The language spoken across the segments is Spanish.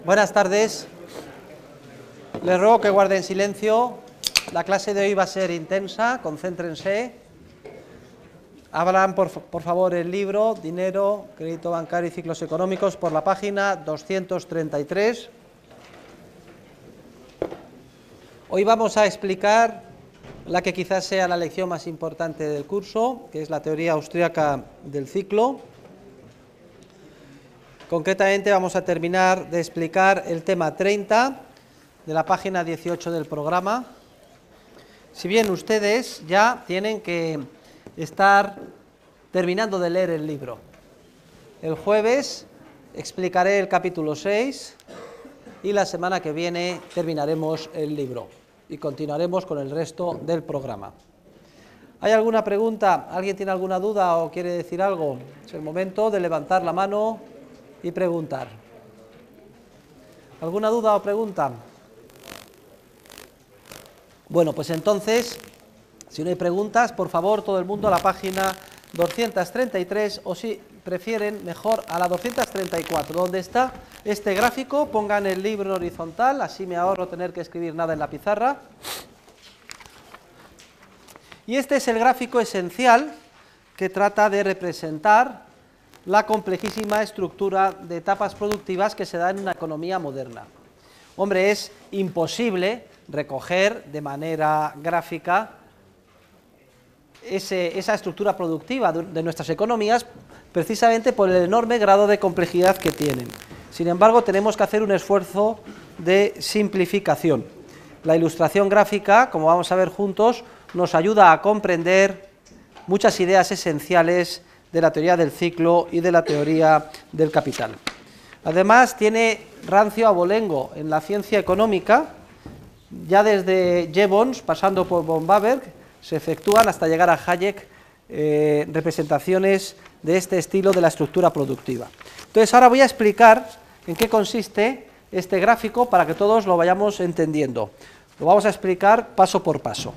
Buenas tardes. Les ruego que guarden silencio. La clase de hoy va a ser intensa, concéntrense. Abran, por favor, el libro Dinero, Crédito Bancario y Ciclos Económicos por la página 233. Hoy vamos a explicar la que quizás sea la lección más importante del curso, que es la teoría austríaca del ciclo. Concretamente vamos a terminar de explicar el tema 30 de la página 18 del programa. Si bien ustedes ya tienen que estar terminando de leer el libro. El jueves explicaré el capítulo 6 y la semana que viene terminaremos el libro y continuaremos con el resto del programa. ¿Hay alguna pregunta? ¿Alguien tiene alguna duda o quiere decir algo? Es el momento de levantar la mano y preguntar. ¿Alguna duda o pregunta? Bueno, pues entonces, si no hay preguntas, por favor, todo el mundo a la página 233 o si prefieren, mejor a la 234. Donde está este gráfico, pongan el libro en horizontal, así me ahorro tener que escribir nada en la pizarra. Y este es el gráfico esencial que trata de representar la complejísima estructura de etapas productivas que se da en una economía moderna. Hombre, es imposible recoger de manera gráfica esa estructura productiva de nuestras economías, precisamente por el enorme grado de complejidad que tienen. Sin embargo, tenemos que hacer un esfuerzo de simplificación. La ilustración gráfica, como vamos a ver juntos, nos ayuda a comprender muchas ideas esenciales de la teoría del ciclo y de la teoría del capital. Además, tiene rancio abolengo en la ciencia económica. Ya desde Jevons, pasando por von Baberg, se efectúan hasta llegar a Hayek representaciones de este estilo de la estructura productiva. Entonces, ahora voy a explicar en qué consiste este gráfico para que todos lo vayamos entendiendo. Lo vamos a explicar paso por paso.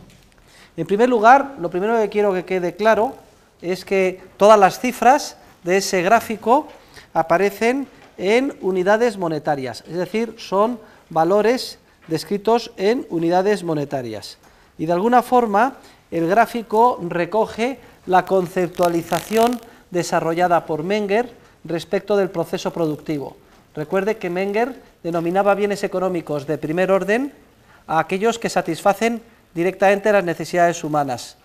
En primer lugar, lo primero que quiero que quede claro es que todas las cifras de ese gráfico aparecen en unidades monetarias, es decir, son valores descritos en unidades monetarias. Y de alguna forma el gráfico recoge la conceptualización desarrollada por Menger respecto del proceso productivo. Recuerde que Menger denominaba bienes económicos de primer orden a aquellos que satisfacen directamente las necesidades humanas,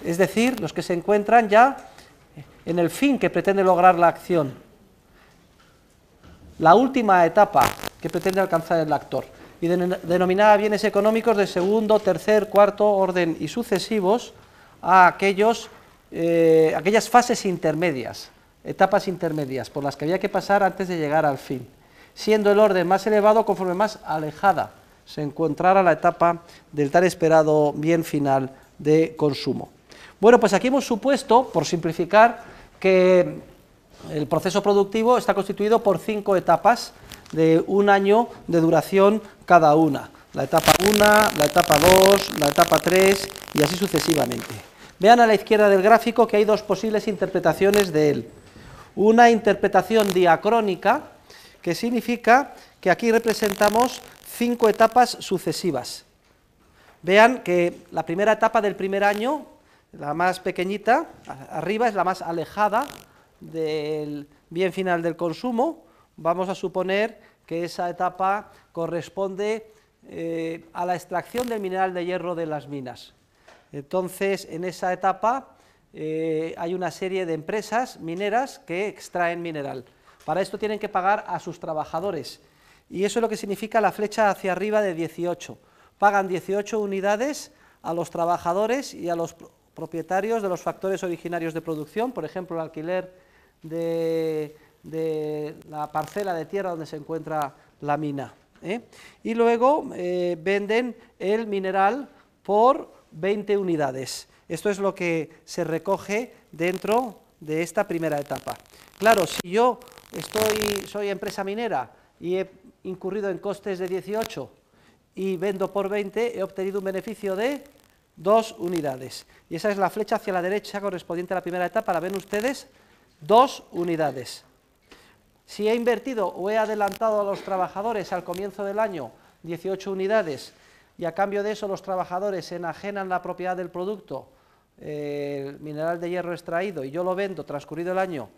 es decir, los que se encuentran ya en el fin que pretende lograr la acción, la última etapa que pretende alcanzar el actor, y denominaba bienes económicos de segundo, tercer, cuarto orden y sucesivos a aquellas fases intermedias, etapas intermedias, por las que había que pasar antes de llegar al fin, siendo el orden más elevado conforme más alejada se encontrara la etapa del tan esperado bien final de consumo. Bueno, pues aquí hemos supuesto, por simplificar, que el proceso productivo está constituido por 5 etapas de un año de duración cada una. La etapa 1, la etapa 2, la etapa 3 y así sucesivamente. Vean a la izquierda del gráfico que hay dos posibles interpretaciones de él. Una interpretación diacrónica, que significa que aquí representamos 5 etapas sucesivas. Vean que la primera etapa del primer año, la más pequeñita, arriba es la más alejada del bien final del consumo. Vamos a suponer que esa etapa corresponde a la extracción del mineral de hierro de las minas. Entonces, en esa etapa hay una serie de empresas mineras que extraen mineral. Para esto tienen que pagar a sus trabajadores. Y eso es lo que significa la flecha hacia arriba de 18. Pagan 18 unidades a los trabajadores y a los propietarios de los factores originarios de producción, por ejemplo, el alquiler de la parcela de tierra donde se encuentra la mina. Y luego venden el mineral por 20 unidades. Esto es lo que se recoge dentro de esta primera etapa. Claro, si yo soy empresa minera y he incurrido en costes de 18 y vendo por 20, he obtenido un beneficio de 2 unidades. Y esa es la flecha hacia la derecha correspondiente a la primera etapa. La ven ustedes, 2 unidades. Si he invertido o he adelantado a los trabajadores al comienzo del año 18 unidades y a cambio de eso los trabajadores enajenan la propiedad del producto, el mineral de hierro extraído, y yo lo vendo transcurrido el año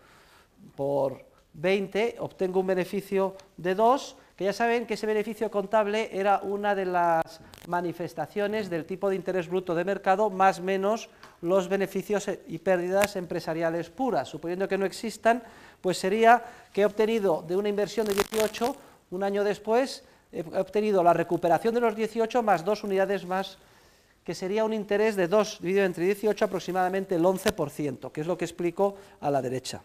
por 20, obtengo un beneficio de 2, que ya saben que ese beneficio contable era una de las manifestaciones del tipo de interés bruto de mercado, más menos los beneficios y pérdidas empresariales puras. Suponiendo que no existan, pues sería que he obtenido de una inversión de 18, un año después, he obtenido la recuperación de los 18 más 2 unidades más, que sería un interés de 2 dividido entre 18, aproximadamente el 11%, que es lo que explico a la derecha.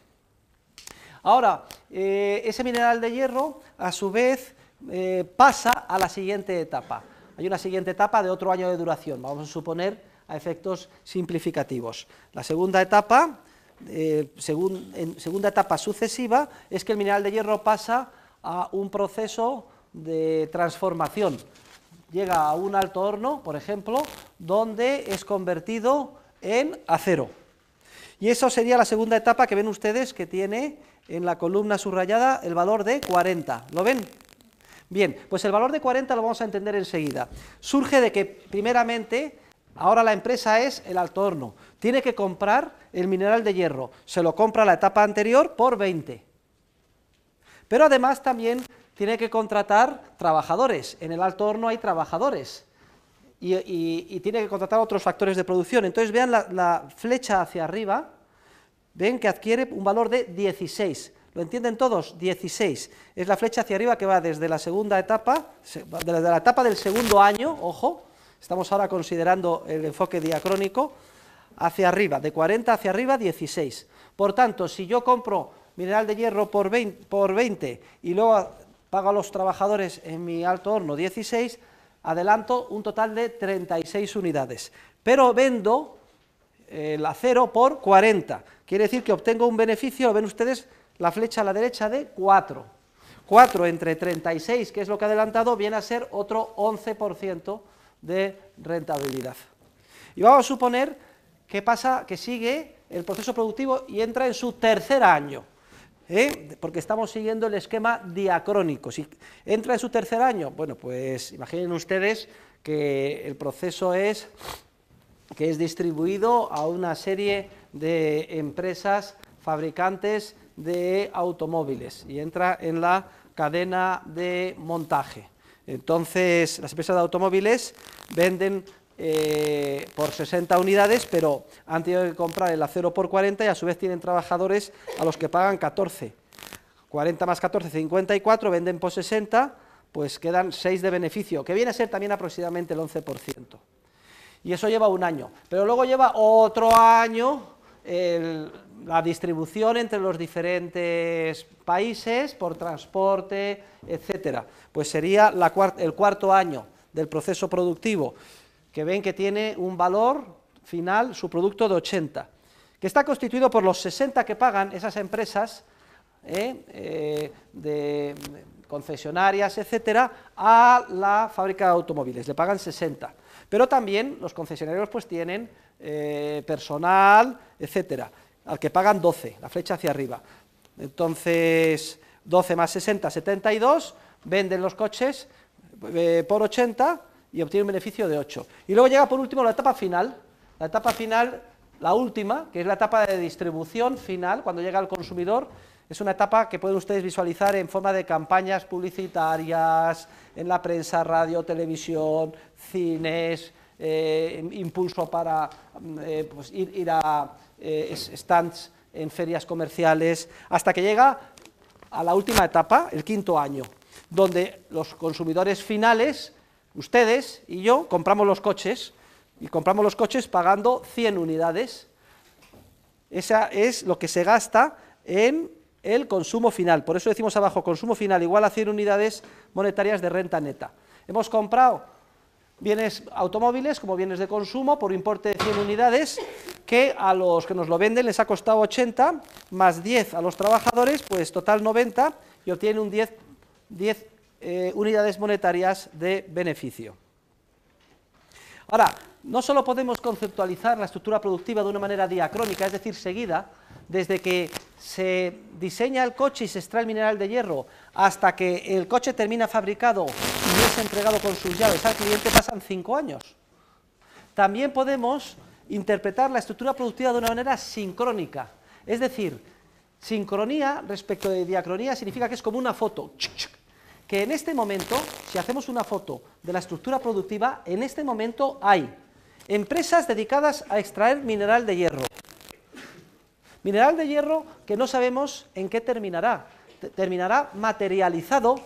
Ahora, ese mineral de hierro, a su vez, pasa a la siguiente etapa. Hay una siguiente etapa de otro año de duración, vamos a suponer a efectos simplificativos. La segunda etapa, segunda etapa sucesiva, es que el mineral de hierro pasa a un proceso de transformación. Llega a un alto horno, por ejemplo, donde es convertido en acero. Y eso sería la segunda etapa que ven ustedes que tiene en la columna subrayada el valor de 40. ¿Lo ven? Bien, pues el valor de 40 lo vamos a entender enseguida. Surge de que, primeramente, ahora la empresa es el alto horno. Tiene que comprar el mineral de hierro. Se lo compra la etapa anterior por 20. Pero además también tiene que contratar trabajadores. En el alto horno hay trabajadores. Y tiene que contratar otros factores de producción. Entonces vean la flecha hacia arriba, ven que adquiere un valor de 16. ¿Lo entienden todos? 16. Es la flecha hacia arriba que va desde la segunda etapa, desde la etapa del segundo año, ojo, estamos ahora considerando el enfoque diacrónico, hacia arriba, de 40 hacia arriba, 16. Por tanto, si yo compro mineral de hierro por 20 y luego pago a los trabajadores en mi alto horno 16, adelanto un total de 36 unidades, pero vendo el acero por 40, quiere decir que obtengo un beneficio, lo ven ustedes, la flecha a la derecha, de 4. 4 entre 36, que es lo que he adelantado, viene a ser otro 11% de rentabilidad. Y vamos a suponer que pasa, que sigue el proceso productivo y entra en su tercer año, porque estamos siguiendo el esquema diacrónico. Si entra en su tercer año, bueno, pues imaginen ustedes que el proceso es distribuido a una serie de empresas fabricantes de automóviles y entra en la cadena de montaje. Entonces, las empresas de automóviles venden por 60 unidades, pero han tenido que comprar el acero por 40 y a su vez tienen trabajadores a los que pagan 14. 40 más 14, 54, venden por 60, pues quedan 6 de beneficio, que viene a ser también aproximadamente el 11%. Y eso lleva un año, pero luego lleva otro año la distribución entre los diferentes países por transporte, etcétera. Pues sería el cuarto año del proceso productivo, que ven que tiene un valor final, su producto, de 80, que está constituido por los 60 que pagan esas empresas de concesionarias, etcétera, a la fábrica de automóviles, le pagan 60. Pero también los concesionarios pues tienen personal, etcétera, al que pagan 12, la flecha hacia arriba. Entonces, 12 más 60, 72, venden los coches por 80 y obtienen un beneficio de 8. Y luego llega por último la etapa final, la última, que es la etapa de distribución final, cuando llega al consumidor. Es una etapa que pueden ustedes visualizar en forma de campañas publicitarias, en la prensa, radio, televisión, cines, impulso para pues ir a stands en ferias comerciales, hasta que llega a la última etapa, el quinto año, donde los consumidores finales, ustedes y yo, compramos los coches, y compramos los coches pagando 100 unidades. Esa es lo que se gasta en el consumo final. Por eso decimos abajo, consumo final igual a 100 unidades monetarias de renta neta. Hemos comprado bienes automóviles como bienes de consumo por importe de 100 unidades, que a los que nos lo venden les ha costado 80, más 10 a los trabajadores, pues total 90, y obtienen un 10 unidades monetarias de beneficio. Ahora, no solo podemos conceptualizar la estructura productiva de una manera diacrónica, es decir, seguida, desde que se diseña el coche y se extrae el mineral de hierro hasta que el coche termina fabricado y es entregado con sus llaves al cliente, pasan 5 años. También podemos interpretar la estructura productiva de una manera sincrónica, es decir, sincronía respecto de diacronía significa que es como una foto, que en este momento, si hacemos una foto de la estructura productiva, en este momento hay empresas dedicadas a extraer mineral de hierro. Mineral de hierro que no sabemos en qué terminará. Terminará materializado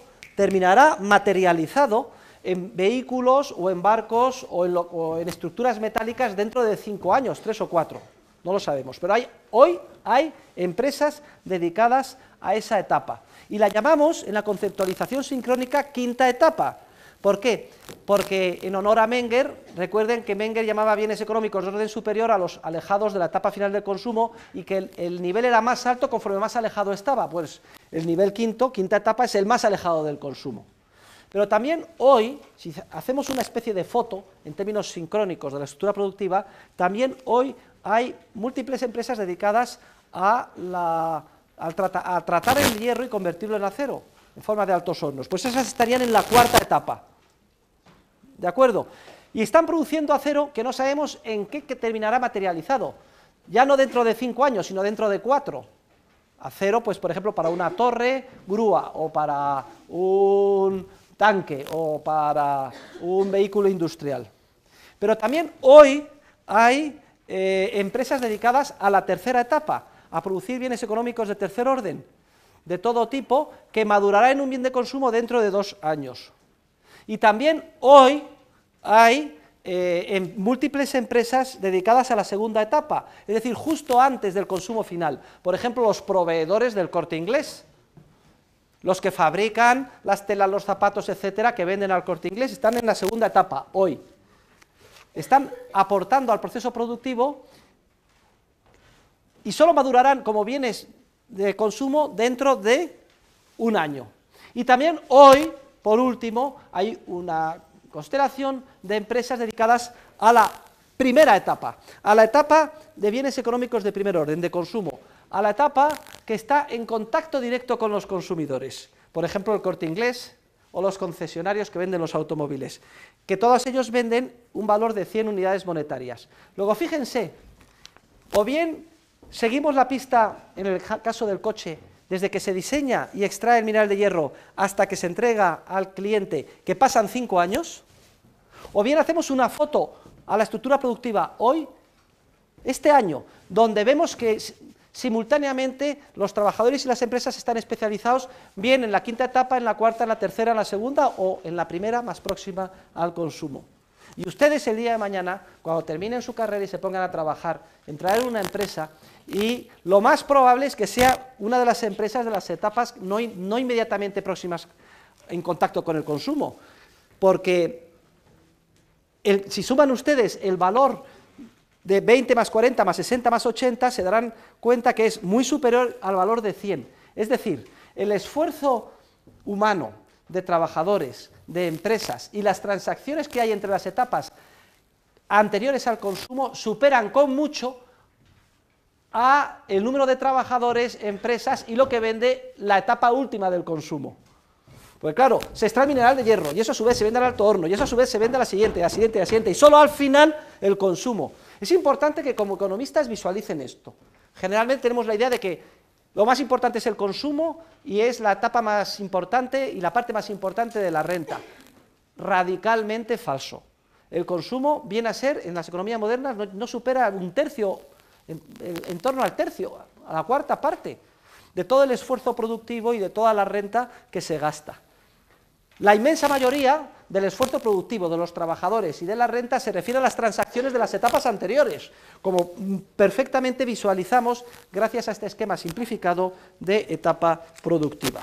en vehículos o en barcos o en estructuras metálicas dentro de 5 años, 3 o 4. No lo sabemos, pero hoy hay empresas dedicadas a esa etapa. Y la llamamos, en la conceptualización sincrónica, quinta etapa. ¿Por qué? Porque en honor a Menger, recuerden que Menger llamaba bienes económicos de orden superior a los alejados de la etapa final del consumo y que el nivel era más alto conforme más alejado estaba. Pues el nivel quinta etapa, es el más alejado del consumo. Pero también hoy, si hacemos una especie de foto, en términos sincrónicos de la estructura productiva, también hoy hay múltiples empresas dedicadas a tratar el hierro y convertirlo en acero, en forma de altos hornos. Pues esas estarían en la cuarta etapa. ¿De acuerdo? Y están produciendo acero que no sabemos en qué terminará materializado. Ya no dentro de 5 años, sino dentro de 4. Acero, pues por ejemplo, para una torre, grúa, o para un tanque, o para un vehículo industrial. Pero también hoy hay empresas dedicadas a la tercera etapa, a producir bienes económicos de tercer orden, de todo tipo, que madurará en un bien de consumo dentro de 2 años. Y también hoy hay múltiples empresas dedicadas a la segunda etapa, es decir, justo antes del consumo final. Por ejemplo, los proveedores del Corte Inglés, los que fabrican las telas, los zapatos, etcétera, que venden al Corte Inglés, están en la segunda etapa hoy. Están aportando al proceso productivo y solo madurarán como bienes de consumo dentro de 1 año. Y también hoy, por último, hay una constelación de empresas dedicadas a la primera etapa, a la etapa de bienes económicos de primer orden, de consumo, a la etapa que está en contacto directo con los consumidores, por ejemplo el Corte Inglés o los concesionarios que venden los automóviles, que todos ellos venden un valor de 100 unidades monetarias. Luego fíjense, o bien seguimos la pista en el caso del coche, desde que se diseña y extrae el mineral de hierro hasta que se entrega al cliente, que pasan 5 años, o bien hacemos una foto a la estructura productiva hoy, este año, donde vemos que simultáneamente los trabajadores y las empresas están especializados bien en la quinta etapa, en la cuarta, en la tercera, en la segunda o en la primera más próxima al consumo. Y ustedes el día de mañana, cuando terminen su carrera y se pongan a trabajar, entrarán en una empresa y lo más probable es que sea una de las empresas de las etapas no inmediatamente próximas en contacto con el consumo, porque si suman ustedes el valor de 20 más 40 más 60 más 80, se darán cuenta que es muy superior al valor de 100. Es decir, el esfuerzo humano de trabajadores, de empresas y las transacciones que hay entre las etapas anteriores al consumo superan con mucho a el número de trabajadores, empresas y lo que vende la etapa última del consumo. Pues claro, se extrae mineral de hierro y eso a su vez se vende al alto horno y eso a su vez se vende a la siguiente, a la siguiente, a la siguiente y solo al final el consumo. Es importante que como economistas visualicen esto. Generalmente tenemos la idea de que lo más importante es el consumo y es la etapa más importante y la parte más importante de la renta. Radicalmente falso. El consumo viene a ser, en las economías modernas, no supera un tercio, en torno al tercio, a la cuarta parte de todo el esfuerzo productivo y de toda la renta que se gasta. La inmensa mayoría del esfuerzo productivo de los trabajadores y de la renta se refiere a las transacciones de las etapas anteriores, como perfectamente visualizamos gracias a este esquema simplificado de etapa productiva.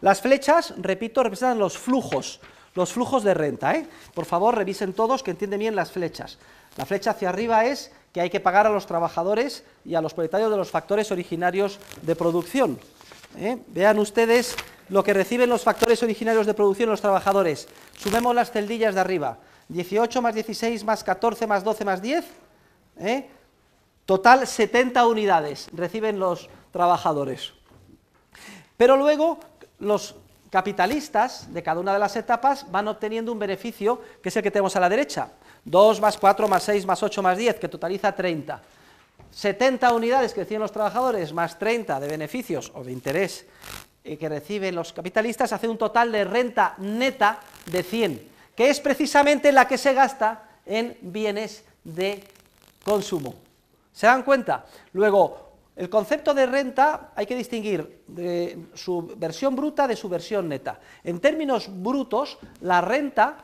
Las flechas, repito, representan los flujos de renta, ¿eh? Por favor, revisen todos que entienden bien las flechas. La flecha hacia arriba es que hay que pagar a los trabajadores y a los propietarios de los factores originarios de producción. Vean ustedes lo que reciben los factores originarios de producción los trabajadores. Sumemos las celdillas de arriba. 18 más 16 más 14 más 12 más 10, Total 70 unidades reciben los trabajadores. Pero luego los capitalistas de cada una de las etapas van obteniendo un beneficio, que es el que tenemos a la derecha, 2 más 4 más 6 más 8 más 10, que totaliza 30. 70 unidades que reciben los trabajadores más 30 de beneficios o de interés que reciben los capitalistas, hace un total de renta neta de 100, que es precisamente la que se gasta en bienes de consumo. ¿Se dan cuenta? Luego, el concepto de renta hay que distinguir de su versión bruta de su versión neta. En términos brutos, la renta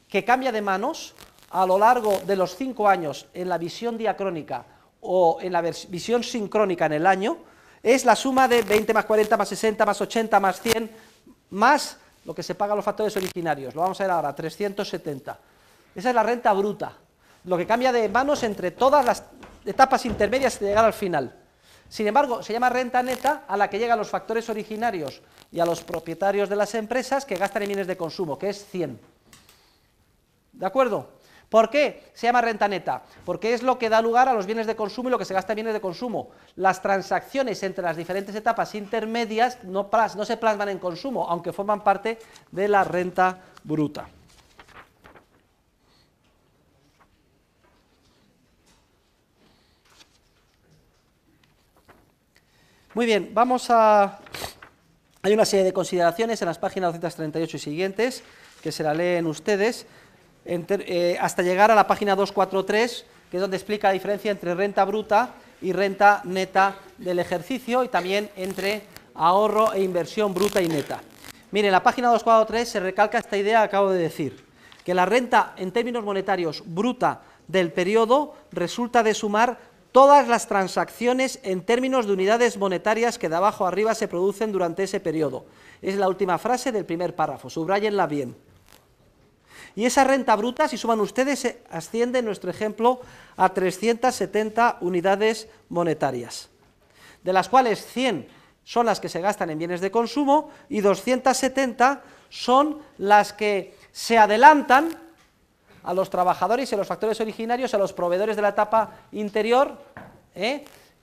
que cambia de manos a lo largo de los 5 años en la visión diacrónica o en la visión sincrónica en el año, es la suma de 20 más 40 más 60 más 80 más 100 más lo que se paga a los factores originarios. Lo vamos a ver ahora, 370. Esa es la renta bruta, lo que cambia de manos entre todas las etapas intermedias hasta llegar al final. Sin embargo, se llama renta neta a la que llegan los factores originarios y a los propietarios de las empresas que gastan en bienes de consumo, que es 100. ¿De acuerdo? ¿Por qué se llama renta neta? Porque es lo que da lugar a los bienes de consumo y lo que se gasta en bienes de consumo. Las transacciones entre las diferentes etapas intermedias no se plasman en consumo, aunque forman parte de la renta bruta. Muy bien, hay una serie de consideraciones en las páginas 238 y siguientes, que se la leen ustedes, hasta llegar a la página 243, que es donde explica la diferencia entre renta bruta y renta neta del ejercicio, y también entre ahorro e inversión bruta y neta. Miren, en la página 243 se recalca esta idea que acabo de decir, que la renta en términos monetarios bruta del periodo resulta de sumar todas las transacciones en términos de unidades monetarias que de abajo a arriba se producen durante ese periodo. Es la última frase del primer párrafo, subráyenla bien. Y esa renta bruta, si suman ustedes, asciende en nuestro ejemplo a 370 unidades monetarias, de las cuales 100 son las que se gastan en bienes de consumo y 270 son las que se adelantan a los trabajadores y a los factores originarios, a los proveedores de la etapa interior,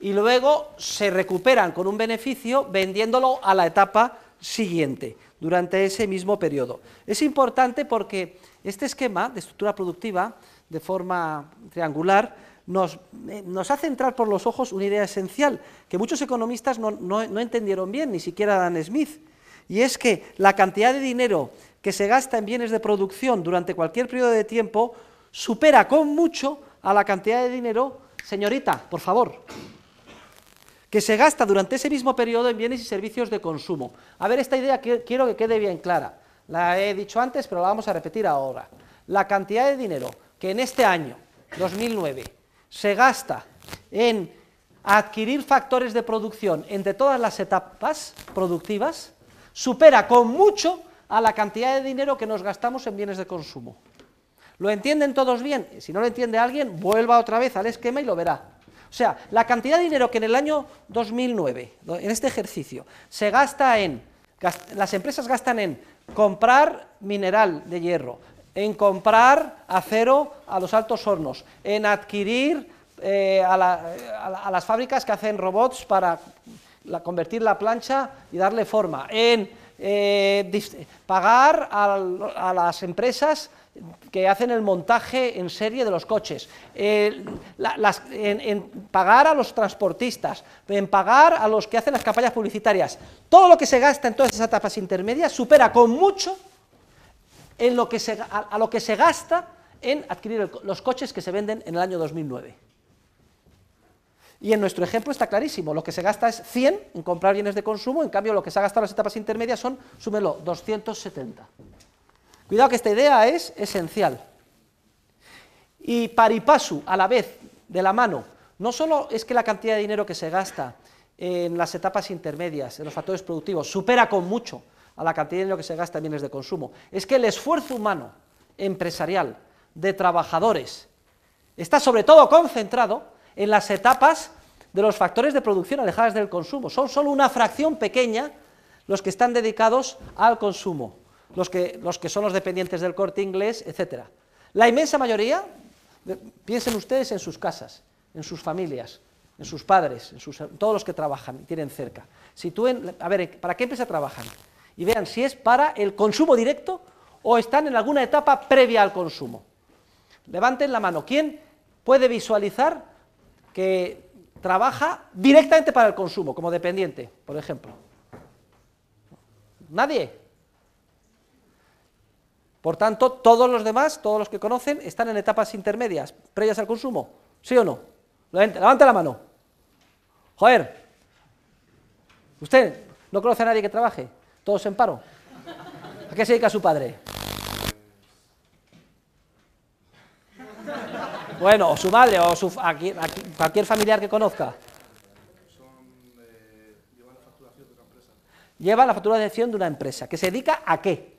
y luego se recuperan con un beneficio vendiéndolo a la etapa siguiente, durante ese mismo periodo. Es importante porque este esquema de estructura productiva, de forma triangular, nos hace entrar por los ojos una idea esencial, que muchos economistas no entendieron bien, ni siquiera Adam Smith, y es que la cantidad de dinero que se gasta en bienes de producción durante cualquier periodo de tiempo supera con mucho a la cantidad de dinero, señorita, por favor, que se gasta durante ese mismo periodo en bienes y servicios de consumo. A ver, esta idea quiero que quede bien clara. La he dicho antes, pero la vamos a repetir ahora. La cantidad de dinero que en este año, 2009, se gasta en adquirir factores de producción entre todas las etapas productivas, supera con mucho a la cantidad de dinero que nos gastamos en bienes de consumo. ¿Lo entienden todos bien? Si no lo entiende alguien, vuelva otra vez al esquema y lo verá. O sea, la cantidad de dinero que en el año 2009, en este ejercicio, se gasta las empresas gastan en comprar mineral de hierro, en comprar acero a los altos hornos, en adquirir a las fábricas que hacen robots para convertir la plancha y darle forma, en pagar a las empresas que hacen el montaje en serie de los coches, en pagar a los transportistas, en pagar a los que hacen las campañas publicitarias. Todo lo que se gasta en todas esas etapas intermedias supera con mucho en lo que a lo que se gasta en adquirir los coches que se venden en el año 2009. Y en nuestro ejemplo está clarísimo, lo que se gasta es 100 en comprar bienes de consumo, en cambio lo que se ha gastado en las etapas intermedias son, súmelo, 270. Cuidado que esta idea es esencial. Y pari passu, a la vez, de la mano, no solo es que la cantidad de dinero que se gasta en las etapas intermedias, en los factores productivos, supera con mucho a la cantidad de dinero que se gasta en bienes de consumo, es que el esfuerzo humano, empresarial, de trabajadores, está sobre todo concentrado en las etapas de los factores de producción alejadas del consumo. Son solo una fracción pequeña los que están dedicados al consumo, los que son los dependientes del Corte Inglés, etc. La inmensa mayoría Piensen ustedes en sus casas, en sus familias, en sus padres, en todos los que trabajan y tienen cerca. Sitúen, a ver, ¿para qué empresa trabajan? Y vean si es para el consumo directo o están en alguna etapa previa al consumo. Levanten la mano. ¿Quién puede visualizar que trabaja directamente para el consumo, como dependiente, por ejemplo? ¿Nadie? Por tanto, todos los demás, todos los que conocen, están en etapas intermedias, previas al consumo. ¿Sí o no? Levante la mano. Joder. ¿Usted no conoce a nadie que trabaje? ¿Todos en paro? ¿A qué se dedica su padre? Bueno, o su madre, o cualquier familiar que conozca. Lleva la facturación de una empresa. Lleva la facturación de una empresa. ¿Que se dedica a qué?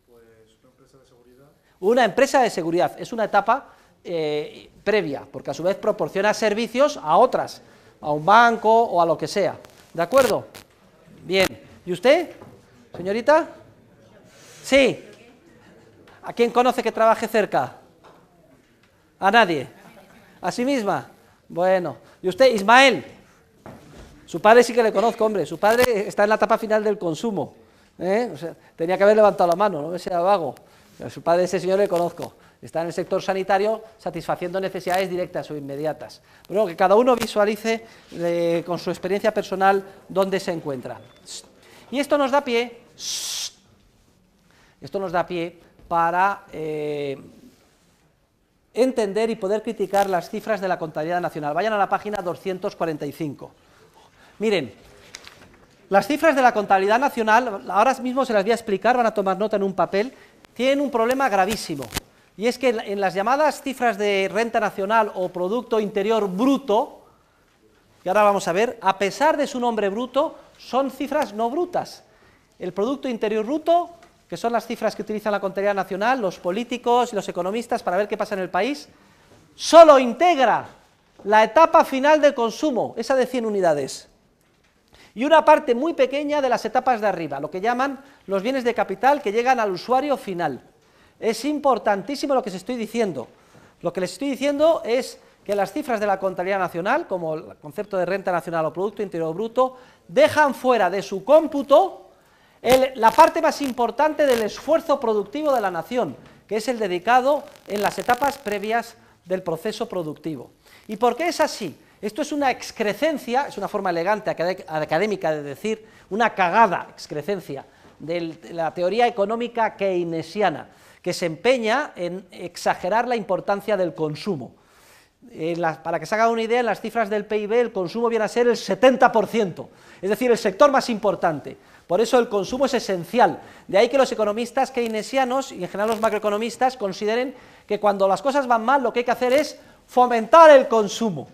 Pues una empresa de seguridad. Una empresa de seguridad. Es una etapa previa, porque a su vez proporciona servicios a otras, a un banco o a lo que sea. ¿De acuerdo? Bien. ¿Y usted, señorita? Sí. ¿A quién conoce que trabaje cerca? ¿A nadie? ¿A sí misma? Bueno. ¿Y usted, Ismael? Su padre sí que le conozco, hombre. Su padre está en la etapa final del consumo. O sea, tenía que haber levantado la mano, no me sea vago. A su padre, ese señor, le conozco. Está en el sector sanitario satisfaciendo necesidades directas o inmediatas. Pero que cada uno visualice con su experiencia personal dónde se encuentra. Y esto nos da pie, para entender y poder criticar las cifras de la contabilidad nacional. Vayan a la página 245. Miren, las cifras de la contabilidad nacional, ahora mismo se las voy a explicar, van a tomar nota en un papel, tienen un problema gravísimo. Y es que en las llamadas cifras de renta nacional o Producto Interior Bruto, que ahora vamos a ver, a pesar de su nombre bruto, son cifras no brutas. El Producto Interior Bruto, que son las cifras que utiliza la contabilidad nacional, los políticos y los economistas para ver qué pasa en el país, solo integra la etapa final del consumo, esa de 100 unidades, y una parte muy pequeña de las etapas de arriba, lo que llaman los bienes de capital que llegan al usuario final. Es importantísimo lo que les estoy diciendo. Lo que les estoy diciendo es que las cifras de la contabilidad nacional, como el concepto de renta nacional o Producto Interior Bruto, dejan fuera de su cómputo la parte más importante del esfuerzo productivo de la nación, que es el dedicado en las etapas previas del proceso productivo. ¿Y por qué es así? Esto es una excrecencia, es una forma elegante académica de decir, una cagada excrecencia de la teoría económica keynesiana, que se empeña en exagerar la importancia del consumo. Para que se haga una idea, en las cifras del PIB el consumo viene a ser el 70%, es decir, el sector más importante. Por eso el consumo es esencial. De ahí que los economistas keynesianos y en general los macroeconomistas consideren que cuando las cosas van mal lo que hay que hacer es fomentar el consumo.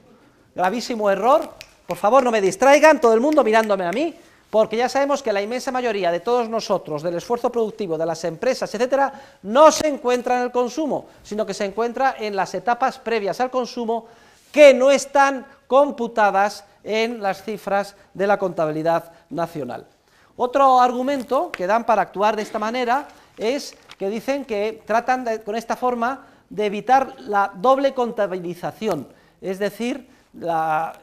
Gravísimo error. Por favor, no me distraigan, todo el mundo mirándome a mí, porque ya sabemos que la inmensa mayoría de todos nosotros, del esfuerzo productivo, de las empresas, etcétera, no se encuentra en el consumo, sino que se encuentra en las etapas previas al consumo que no están computadas en las cifras de la contabilidad nacional. Otro argumento que dan para actuar de esta manera es que dicen que tratan con esta forma de evitar la doble contabilización, es decir,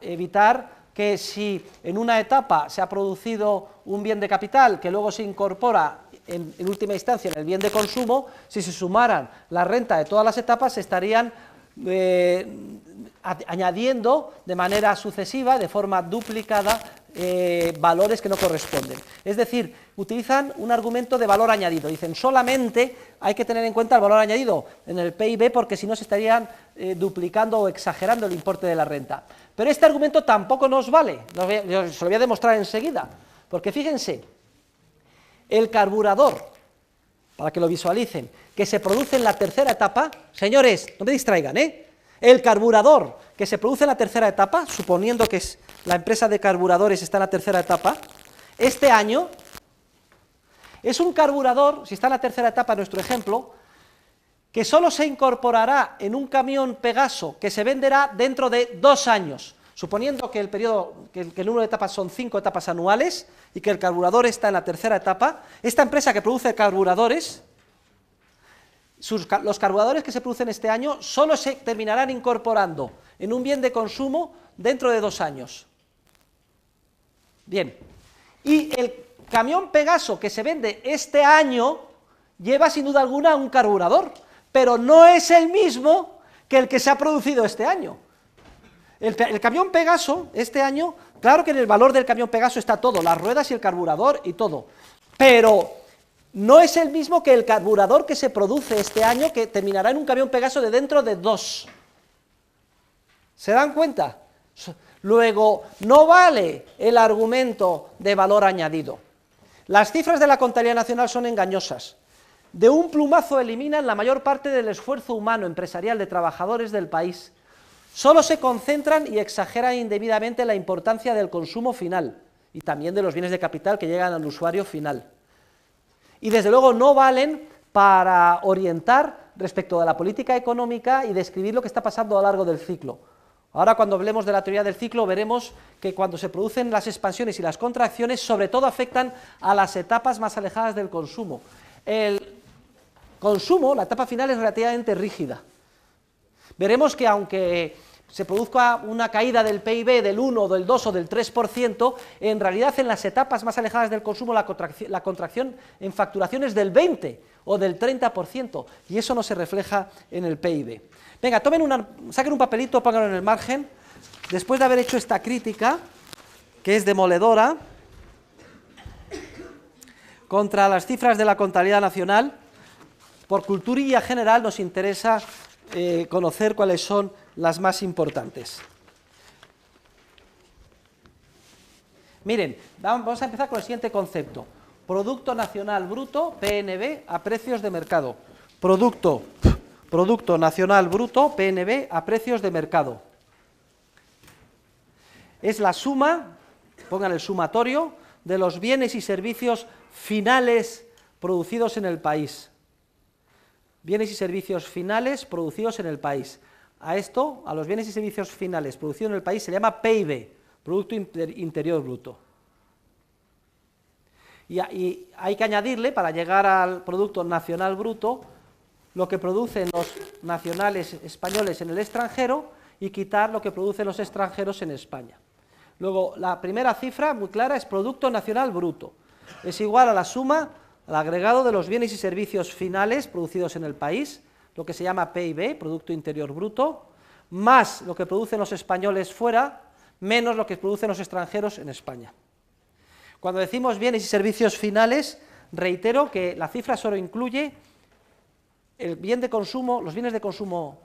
evitar que si en una etapa se ha producido un bien de capital que luego se incorpora en última instancia en el bien de consumo, si se sumaran la renta de todas las etapas se estarían añadiendo de manera sucesiva, de forma duplicada, valores que no corresponden. Es decir, utilizan un argumento de valor añadido, dicen solamente hay que tener en cuenta el valor añadido en el PIB porque si no se estarían duplicando o exagerando el importe de la renta. Pero este argumento tampoco nos vale, se lo voy a demostrar enseguida, porque fíjense, el carburador, para que lo visualicen, que se produce en la tercera etapa, señores, no me distraigan, el carburador que se produce en la tercera etapa, suponiendo que la empresa de carburadores está en la tercera etapa, este año es un carburador, si está en la tercera etapa en nuestro ejemplo, que solo se incorporará en un camión Pegaso que se venderá dentro de 2 años, suponiendo que el número de etapas son 5 etapas anuales y que el carburador está en la tercera etapa, esta empresa que produce carburadores los carburadores que se producen este año solo se terminarán incorporando en un bien de consumo dentro de 2 años. Bien, y el camión Pegaso que se vende este año lleva sin duda alguna un carburador, pero no es el mismo que el que se ha producido este año. El camión Pegaso este año, claro que en el valor del camión Pegaso está todo, las ruedas y el carburador y todo, pero no es el mismo que el carburador que se produce este año, que terminará en un camión Pegaso de dentro de 2. ¿Se dan cuenta? Luego, no vale el argumento de valor añadido. Las cifras de la Contabilidad Nacional son engañosas. De un plumazo eliminan la mayor parte del esfuerzo humano empresarial de trabajadores del país. Solo se concentran y exageran indebidamente la importancia del consumo final y también de los bienes de capital que llegan al usuario final. Y desde luego no valen para orientar respecto de la política económica y describir lo que está pasando a lo largo del ciclo. Ahora, cuando hablemos de la teoría del ciclo, veremos que cuando se producen las expansiones y las contracciones, sobre todo afectan a las etapas más alejadas del consumo. El consumo, la etapa final, es relativamente rígida. Veremos que aunque se produzca una caída del PIB del 1, del 2 o del 3%, en realidad en las etapas más alejadas del consumo la contracción en facturación es del 20 o del 30%, y eso no se refleja en el PIB. Venga, saquen un papelito, pónganlo en el margen, después de haber hecho esta crítica, que es demoledora, contra las cifras de la Contabilidad Nacional. Por culturilla general nos interesa conocer cuáles son las más importantes. Miren, vamos a empezar con el siguiente concepto. Producto Nacional Bruto, PNB, a precios de mercado. Producto Nacional Bruto, PNB, a precios de mercado. Es la suma, pongan el sumatorio, de los bienes y servicios finales producidos en el país. Bienes y servicios finales producidos en el país. A esto, a los bienes y servicios finales producidos en el país, se llama PIB, Producto Interior Bruto. Y hay que añadirle, para llegar al Producto Nacional Bruto, lo que producen los nacionales españoles en el extranjero y quitar lo que producen los extranjeros en España. Luego, la primera cifra, muy clara, es Producto Nacional Bruto. Es igual a la suma, al agregado de los bienes y servicios finales producidos en el país, lo que se llama PIB, Producto Interior Bruto, más lo que producen los españoles fuera, menos lo que producen los extranjeros en España. Cuando decimos bienes y servicios finales, reitero que la cifra solo incluye el bien de consumo, los bienes de consumo,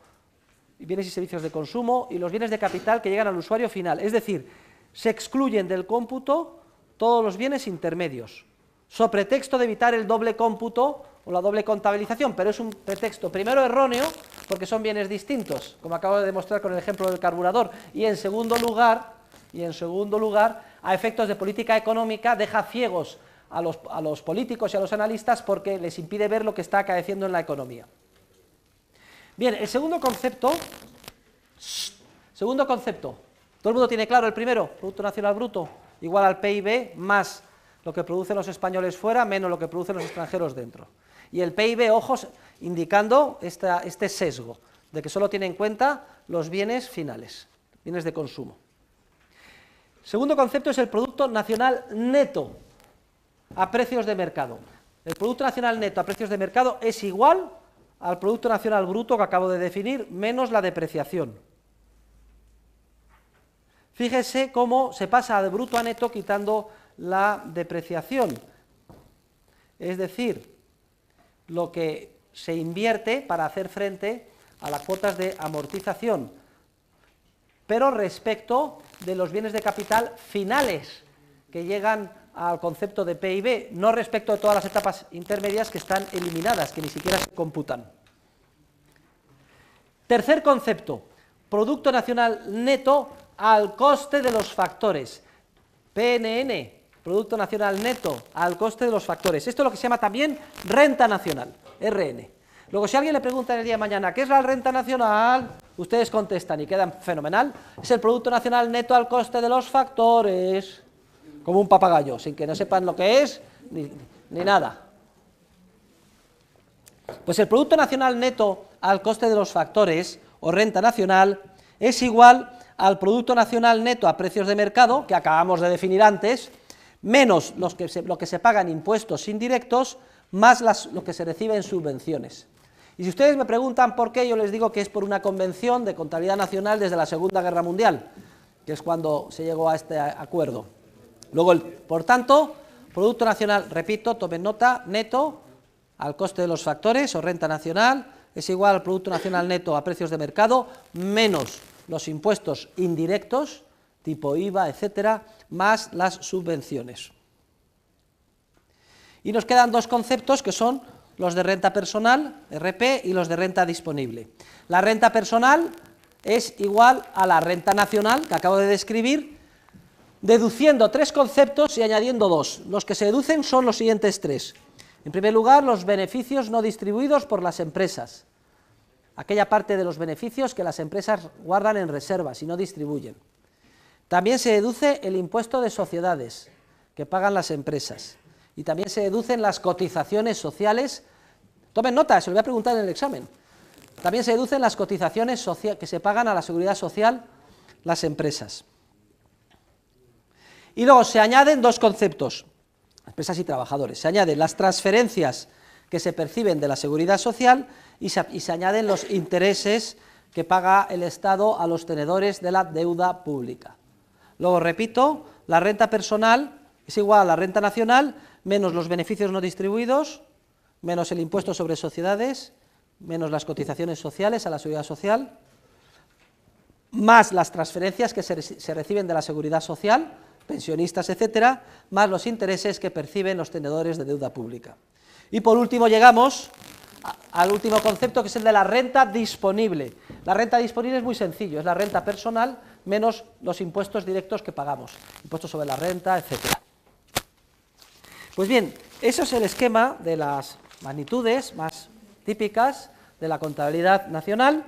bienes y servicios de consumo y los bienes de capital que llegan al usuario final. Es decir, se excluyen del cómputo todos los bienes intermedios, so pretexto de evitar el doble cómputo o la doble contabilización, pero es un pretexto primero erróneo, porque son bienes distintos, como acabo de demostrar con el ejemplo del carburador, y en segundo lugar, a efectos de política económica, deja ciegos a los políticos y a los analistas porque les impide ver lo que está acaeciendo en la economía. Bien, el segundo concepto, ¿todo el mundo tiene claro el primero? Producto Nacional Bruto, igual al PIB, más lo que producen los españoles fuera, menos lo que producen los extranjeros dentro. Y el PIB, ojos, indicando este sesgo, de que solo tiene en cuenta los bienes finales, bienes de consumo. Segundo concepto es el Producto Nacional Neto a precios de mercado. El Producto Nacional Neto a precios de mercado es igual al Producto Nacional Bruto que acabo de definir, menos la depreciación. Fíjese cómo se pasa de bruto a neto quitando la depreciación. Es decir, lo que se invierte para hacer frente a las cuotas de amortización, pero respecto de los bienes de capital finales que llegan al concepto de PIB, no respecto de todas las etapas intermedias que están eliminadas, que ni siquiera se computan. Tercer concepto, Producto Nacional Neto al coste de los factores. PNN, Producto Nacional Neto al coste de los factores. Esto es lo que se llama también renta nacional, RN. Luego, si alguien le pregunta el día de mañana, ¿qué es la renta nacional? Ustedes contestan y quedan fenomenal. Es el Producto Nacional Neto al coste de los factores. Como un papagayo, sin que no sepan lo que es, ni nada. Pues el Producto Nacional Neto al coste de los factores, o renta nacional, es igual al Producto Nacional Neto a precios de mercado, que acabamos de definir antes, menos lo que se paga en impuestos indirectos, más lo que se recibe en subvenciones. Y si ustedes me preguntan por qué, yo les digo que es por una convención de contabilidad nacional desde la Segunda Guerra Mundial, que es cuando se llegó a este acuerdo. Luego, por tanto, Producto Nacional, repito, tomen nota, neto, al coste de los factores, o renta nacional, es igual al Producto Nacional Neto a precios de mercado, menos los impuestos indirectos, tipo IVA, etcétera, más las subvenciones. Y nos quedan dos conceptos que son los de renta personal, RP, y los de renta disponible. La renta personal es igual a la renta nacional, que acabo de describir, deduciendo tres conceptos y añadiendo dos. Los que se deducen son los siguientes tres. En primer lugar, los beneficios no distribuidos por las empresas. Aquella parte de los beneficios que las empresas guardan en reservas y no distribuyen. También se deduce el impuesto de sociedades que pagan las empresas. Y también se deducen las cotizaciones sociales. Tomen nota, se lo voy a preguntar en el examen. También se deducen las cotizaciones que se pagan a la Seguridad Social las empresas. Y luego se añaden dos conceptos, empresas y trabajadores. Se añaden las transferencias que se perciben de la Seguridad Social y se añaden los intereses que paga el Estado a los tenedores de la deuda pública. Luego, repito, la renta personal es igual a la renta nacional menos los beneficios no distribuidos, menos el impuesto sobre sociedades, menos las cotizaciones sociales a la Seguridad Social, más las transferencias que se reciben de la Seguridad Social, pensionistas, etcétera, más los intereses que perciben los tenedores de deuda pública. Y por último llegamos al último concepto, que es el de la renta disponible. La renta disponible es muy sencillo, es la renta personal menos los impuestos directos que pagamos, impuestos sobre la renta, etcétera. Pues bien, eso es el esquema de las magnitudes más típicas de la contabilidad nacional,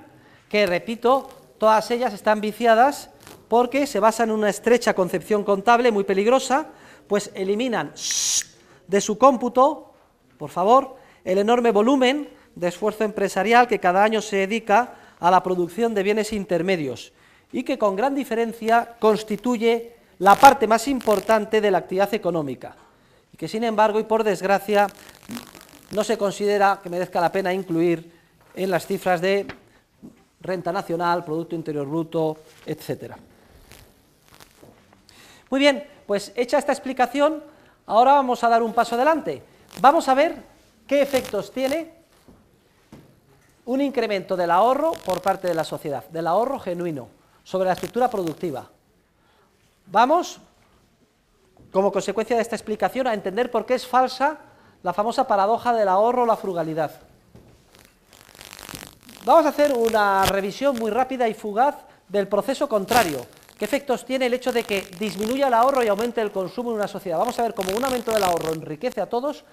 que, repito, todas ellas están viciadas porque se basan en una estrecha concepción contable muy peligrosa, pues eliminan de su cómputo, por favor, el enorme volumen de esfuerzo empresarial que cada año se dedica a la producción de bienes intermedios y que con gran diferencia constituye la parte más importante de la actividad económica y que, sin embargo, y por desgracia, no se considera que merezca la pena incluir en las cifras de renta nacional, Producto Interior Bruto, etcétera. Muy bien, pues hecha esta explicación, ahora vamos a dar un paso adelante. Vamos a ver qué efectos tiene un incremento del ahorro por parte de la sociedad, del ahorro genuino, sobre la estructura productiva. Vamos, como consecuencia de esta explicación, a entender por qué es falsa la famosa paradoja del ahorro o la frugalidad. Vamos a hacer una revisión muy rápida y fugaz del proceso contrario. ¿Qué efectos tiene el hecho de que disminuya el ahorro y aumente el consumo en una sociedad? Vamos a ver cómo un aumento del ahorro enriquece a todos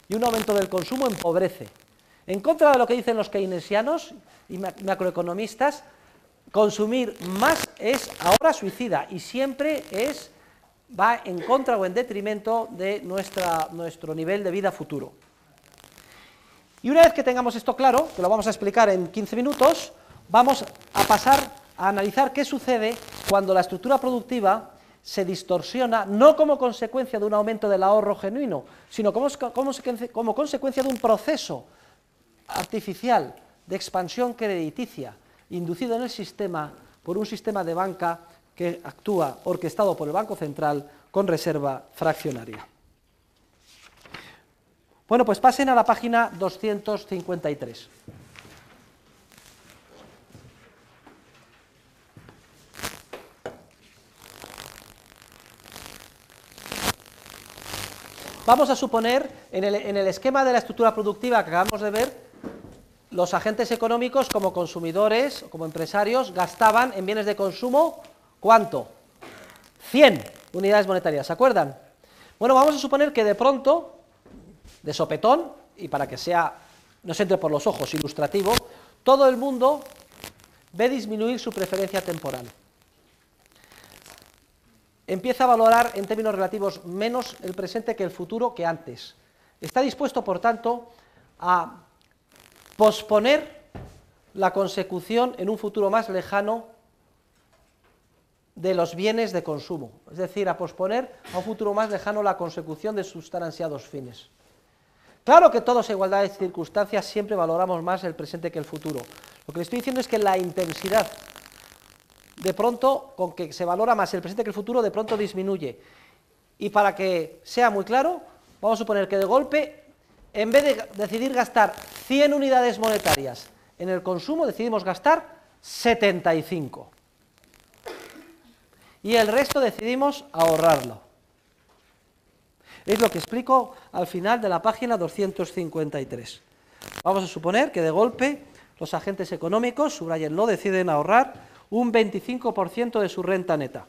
y un aumento del consumo empobrece. En contra de lo que dicen los keynesianos y macroeconomistas, consumir más es ahora suicida y siempre va en contra o en detrimento de nuestro nivel de vida futuro. Y una vez que tengamos esto claro, que lo vamos a explicar en 15 minutos, vamos a pasar a analizar qué sucede cuando la estructura productiva se distorsiona, no como consecuencia de un aumento del ahorro genuino, sino como consecuencia de un proceso artificial de expansión crediticia inducido en el sistema por un sistema de banca que actúa orquestado por el Banco Central con reserva fraccionaria. Bueno, pues pasen a la página 253. Vamos a suponer, en el esquema de la estructura productiva que acabamos de ver, los agentes económicos como consumidores, como empresarios, gastaban en bienes de consumo, ¿cuánto? 100 unidades monetarias, ¿se acuerdan? Bueno, vamos a suponer que de pronto, de sopetón, y para que no se entre por los ojos, ilustrativo, todo el mundo ve disminuir su preferencia temporal. Empieza a valorar en términos relativos menos el presente que el futuro que antes. Está dispuesto, por tanto, a posponer la consecución en un futuro más lejano de los bienes de consumo, es decir, a posponer a un futuro más lejano la consecución de sus tan ansiados fines. Claro que todos, a igualdad de circunstancias, siempre valoramos más el presente que el futuro. Lo que le estoy diciendo es que la intensidad, de pronto, con que se valora más el presente que el futuro, de pronto disminuye. Y para que sea muy claro, vamos a suponer que de golpe, en vez de decidir gastar 100 unidades monetarias en el consumo, decidimos gastar 75. Y el resto decidimos ahorrarlo. Es lo que explico al final de la página 253. Vamos a suponer que de golpe los agentes económicos, subrayenlo, deciden ahorrar un 25% de su renta neta.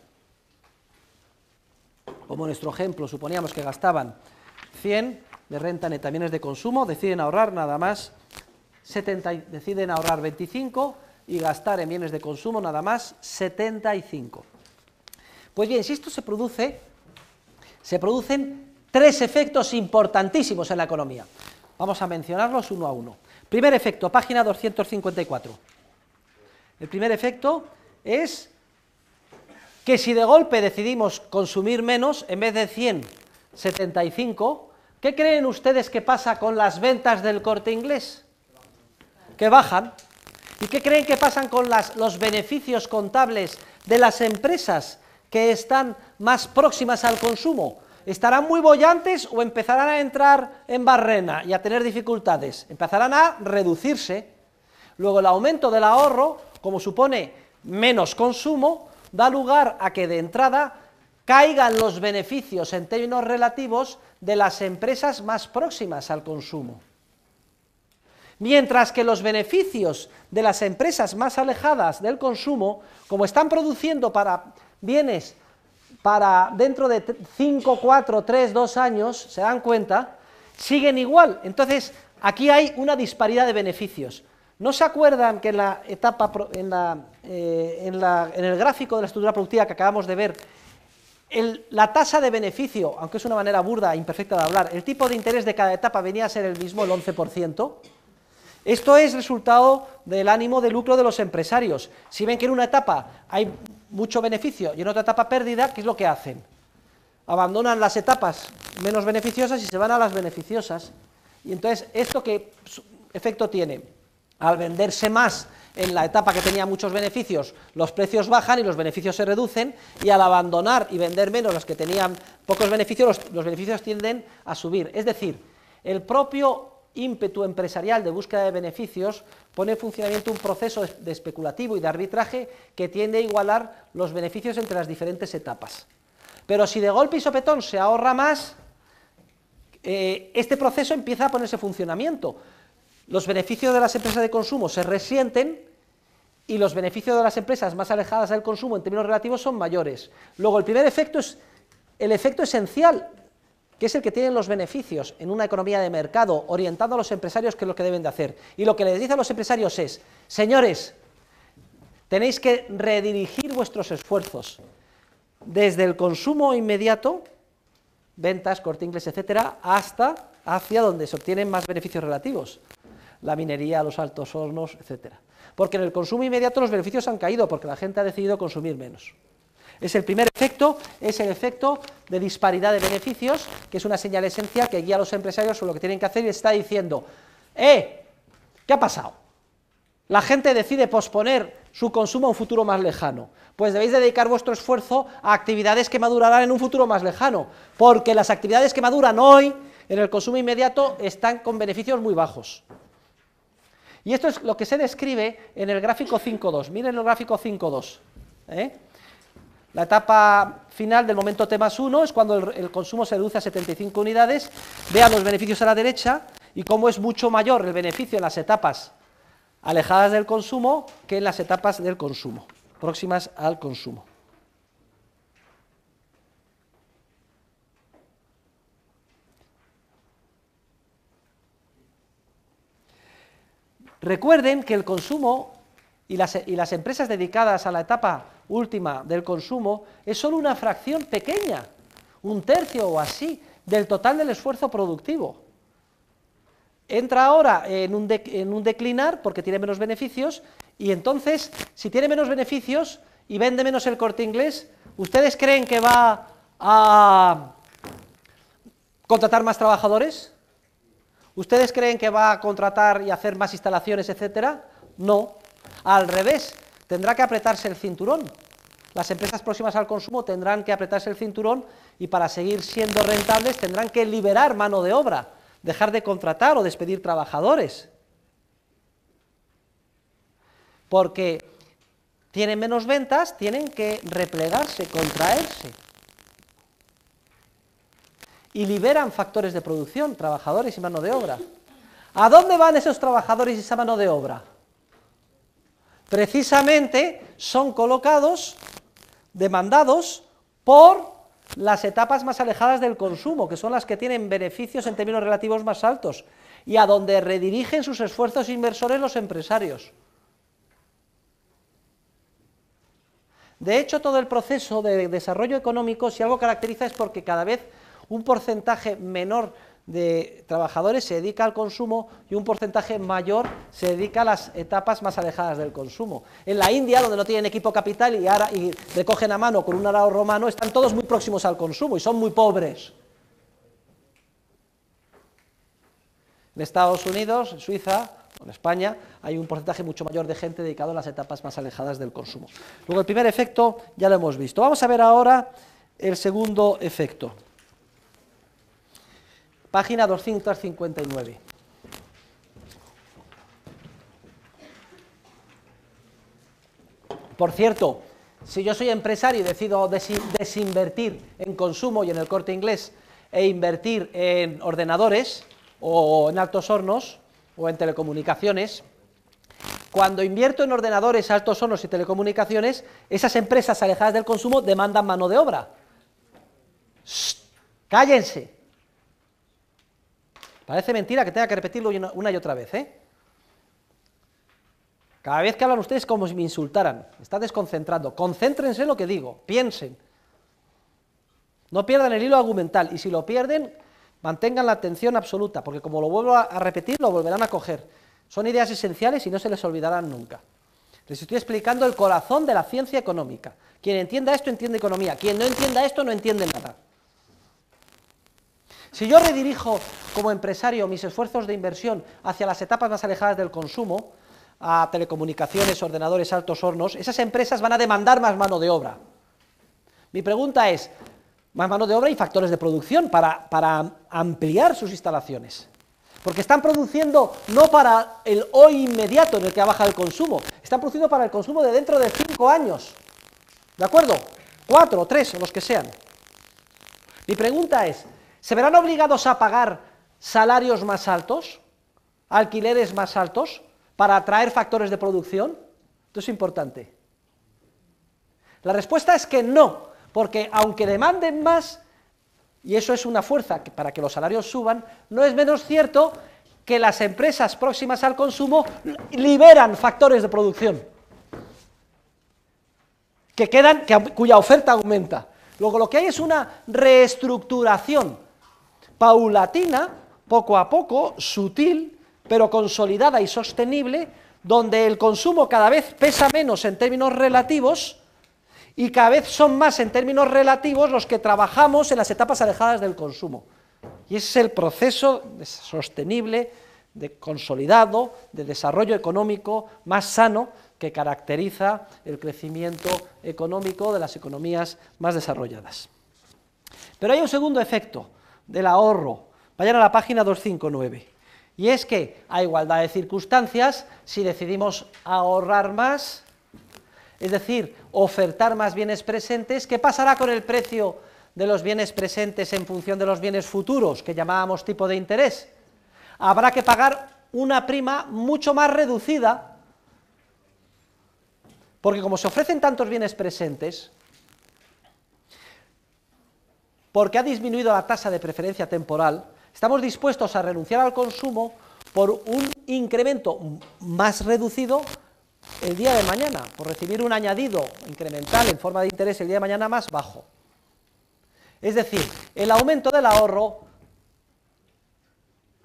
Como en nuestro ejemplo, suponíamos que gastaban 100 de renta neta, bienes de consumo, deciden ahorrar nada más 70, deciden ahorrar 25 y gastar en bienes de consumo nada más 75. Pues bien, si esto se producen tres efectos importantísimos en la economía. Vamos a mencionarlos uno a uno. Primer efecto, página 254. El primer efecto es que si de golpe decidimos consumir menos, en vez de 100, 75, ¿qué creen ustedes que pasa con las ventas del Corte Inglés? Que bajan. ¿Y qué creen que pasan con los beneficios contables de las empresas que están más próximas al consumo? ¿Estarán muy bollantes o empezarán a entrar en barrena y a tener dificultades? Empezarán a reducirse. Luego el aumento del ahorro, como supone menos consumo, da lugar a que de entrada caigan los beneficios en términos relativos de las empresas más próximas al consumo. Mientras que los beneficios de las empresas más alejadas del consumo, como están produciendo para bienes para dentro de 5, 4, 3, 2 años, se dan cuenta, siguen igual. Entonces, aquí hay una disparidad de beneficios. ¿No se acuerdan que en la etapa, en el gráfico de la estructura productiva que acabamos de ver, la tasa de beneficio, aunque es una manera burda e imperfecta de hablar, el tipo de interés de cada etapa venía a ser el mismo, el 11%? Esto es resultado del ánimo de lucro de los empresarios. Si ven que en una etapa hay mucho beneficio y en otra etapa pérdida, ¿qué es lo que hacen? Abandonan las etapas menos beneficiosas y se van a las beneficiosas. Y entonces, ¿esto qué efecto tiene? Al venderse más en la etapa que tenía muchos beneficios, los precios bajan y los beneficios se reducen, y al abandonar y vender menos los que tenían pocos beneficios, los beneficios tienden a subir. Es decir, el propio ímpetu empresarial de búsqueda de beneficios pone en funcionamiento un proceso de especulativo y de arbitraje que tiende a igualar los beneficios entre las diferentes etapas. Pero si de golpe y sopetón se ahorra más, este proceso empieza a ponerse en funcionamiento. Los beneficios de las empresas de consumo se resienten y los beneficios de las empresas más alejadas del consumo en términos relativos son mayores. Luego, el primer efecto es el efecto esencial, que es el que tienen los beneficios en una economía de mercado, orientando a los empresarios qué es lo que deben de hacer. Y lo que les dice a los empresarios es: señores, tenéis que redirigir vuestros esfuerzos desde el consumo inmediato, ventas, Corte Inglés, etcétera, hasta hacia donde se obtienen más beneficios relativos, la minería, los altos hornos, etcétera. Porque en el consumo inmediato los beneficios han caído porque la gente ha decidido consumir menos. Es el primer efecto, es el efecto de disparidad de beneficios, que es una señal esencial que guía a los empresarios sobre lo que tienen que hacer y está diciendo: ¿qué ha pasado? La gente decide posponer su consumo a un futuro más lejano. Pues debéis dedicar vuestro esfuerzo a actividades que madurarán en un futuro más lejano, porque las actividades que maduran hoy en el consumo inmediato están con beneficios muy bajos. Y esto es lo que se describe en el gráfico 5.2. Miren el gráfico 5.2. La etapa final del momento T+1 es cuando el consumo se reduce a 75 unidades. Vean los beneficios a la derecha y cómo es mucho mayor el beneficio en las etapas alejadas del consumo que en las etapas del consumo, próximas al consumo. Recuerden que el consumo y las empresas dedicadas a la etapa última del consumo es solo una fracción pequeña, 1/3 o así, del total del esfuerzo productivo. entra ahora en un declinar porque tiene menos beneficios, y entonces, si tiene menos beneficios y vende menos el Corte Inglés, ¿ustedes creen que va a contratar más trabajadores? ¿Ustedes creen que va a contratar y hacer más instalaciones, etcétera? No, al revés, tendrá que apretarse el cinturón. Las empresas próximas al consumo tendrán que apretarse el cinturón y para seguir siendo rentables tendrán que liberar mano de obra, dejar de contratar o despedir trabajadores. Porque tienen menos ventas, tienen que replegarse, contraerse. Y liberan factores de producción, trabajadores y mano de obra. ¿A dónde van esos trabajadores y esa mano de obra? Precisamente son colocados, demandados por las etapas más alejadas del consumo, que son las que tienen beneficios en términos relativos más altos, y a donde redirigen sus esfuerzos inversores los empresarios. De hecho, todo el proceso de desarrollo económico, si algo caracteriza, es porque cada vez un porcentaje menor de trabajadores se dedica al consumo y un porcentaje mayor se dedica a las etapas más alejadas del consumo. En la India, donde no tienen equipo capital y recogen a mano con un arado romano, están todos muy próximos al consumo y son muy pobres. En Estados Unidos, en Suiza, en España, hay un porcentaje mucho mayor de gente dedicado a las etapas más alejadas del consumo. Luego, el primer efecto ya lo hemos visto. Vamos a ver ahora el segundo efecto. Página 259. Por cierto, si yo soy empresario y decido desinvertir en consumo y en el Corte Inglés e invertir en ordenadores o en altos hornos o en telecomunicaciones, cuando invierto en ordenadores, altos hornos y telecomunicaciones, esas empresas alejadas del consumo demandan mano de obra. ¡Shh! ¡Cállense! Parece mentira que tenga que repetirlo una y otra vez, ¿eh? Cada vez que hablan ustedes como si me insultaran, me están desconcentrando. Concéntrense en lo que digo, piensen. No pierdan el hilo argumental, y si lo pierden, mantengan la atención absoluta, porque como lo vuelvo a repetir, lo volverán a coger. Son ideas esenciales y no se les olvidarán nunca. Les estoy explicando el corazón de la ciencia económica. Quien entienda esto, entiende economía. Quien no entienda esto, no entiende nada. Si yo redirijo como empresario mis esfuerzos de inversión hacia las etapas más alejadas del consumo, a telecomunicaciones, ordenadores, altos hornos, esas empresas van a demandar más mano de obra. Mi pregunta es, más mano de obra y factores de producción para ampliar sus instalaciones. Porque están produciendo no para el hoy inmediato en el que baja el consumo, están produciendo para el consumo de dentro de 5 años. ¿De acuerdo? 4 o 3 o los que sean. Mi pregunta es, ¿se verán obligados a pagar salarios más altos, alquileres más altos, para atraer factores de producción? Esto es importante. La respuesta es que no, porque aunque demanden más, y eso es una fuerza para que los salarios suban, no es menos cierto que las empresas próximas al consumo liberan factores de producción, cuya oferta aumenta. Luego lo que hay es una reestructuración paulatina, poco a poco, sutil, pero consolidada y sostenible, donde el consumo cada vez pesa menos en términos relativos y cada vez son más en términos relativos los que trabajamos en las etapas alejadas del consumo. Y ese es el proceso sostenible, de consolidado, de desarrollo económico más sano que caracteriza el crecimiento económico de las economías más desarrolladas. Pero hay un segundo efecto del ahorro. Vayan a la página 259. Y es que, a igualdad de circunstancias, si decidimos ahorrar más, es decir, ofertar más bienes presentes, ¿qué pasará con el precio de los bienes presentes en función de los bienes futuros, que llamábamos tipo de interés? Habrá que pagar una prima mucho más reducida, porque como se ofrecen tantos bienes presentes, porque ha disminuido la tasa de preferencia temporal, estamos dispuestos a renunciar al consumo por un incremento más reducido el día de mañana, por recibir un añadido incremental en forma de interés el día de mañana más bajo. Es decir, el aumento del ahorro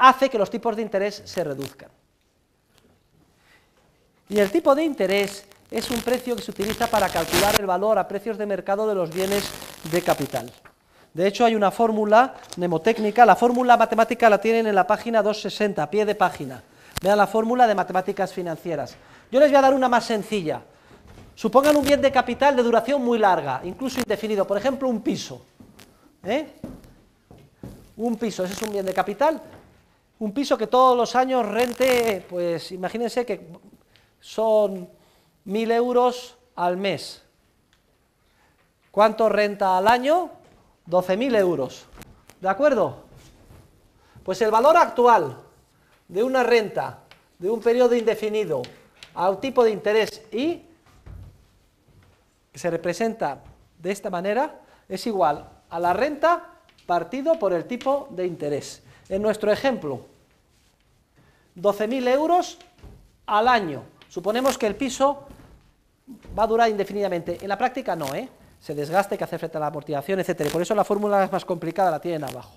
hace que los tipos de interés se reduzcan. Y el tipo de interés es un precio que se utiliza para calcular el valor a precios de mercado de los bienes de capital. De hecho, hay una fórmula mnemotécnica, la fórmula matemática la tienen en la página 260, a pie de página. Vean la fórmula de matemáticas financieras. Yo les voy a dar una más sencilla. Supongan un bien de capital de duración muy larga, incluso indefinido, por ejemplo, un piso. Un piso, ese es un bien de capital. Un piso que todos los años rente, pues imagínense que son 1.000 euros al mes. ¿Cuánto renta al año? 12.000 euros. ¿De acuerdo? Pues el valor actual de una renta de un periodo indefinido a un tipo de interés I, que se representa de esta manera, es igual a la renta partido por el tipo de interés. En nuestro ejemplo, 12.000 euros al año. Suponemos que el piso va a durar indefinidamente. En la práctica no, se desgasta, hay que hacer frente a la amortización, etc. Por eso la fórmula es más complicada, la tienen abajo.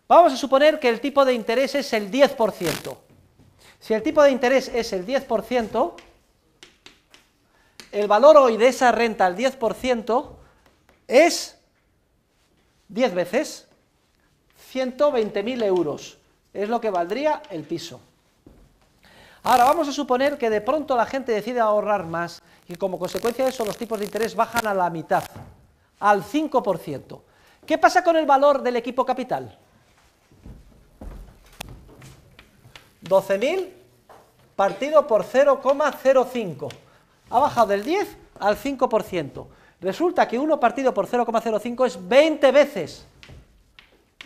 Vamos a suponer que el tipo de interés es el 10%. Si el tipo de interés es el 10%, el valor hoy de esa renta al 10% es 10 veces 120.000 euros. Es lo que valdría el piso. Ahora vamos a suponer que de pronto la gente decide ahorrar más y como consecuencia de eso los tipos de interés bajan a la mitad, al 5%. ¿Qué pasa con el valor del equipo capital? 12.000 partido por 0,05. Ha bajado del 10 al 5%. Resulta que 1 partido por 0,05 es 20 veces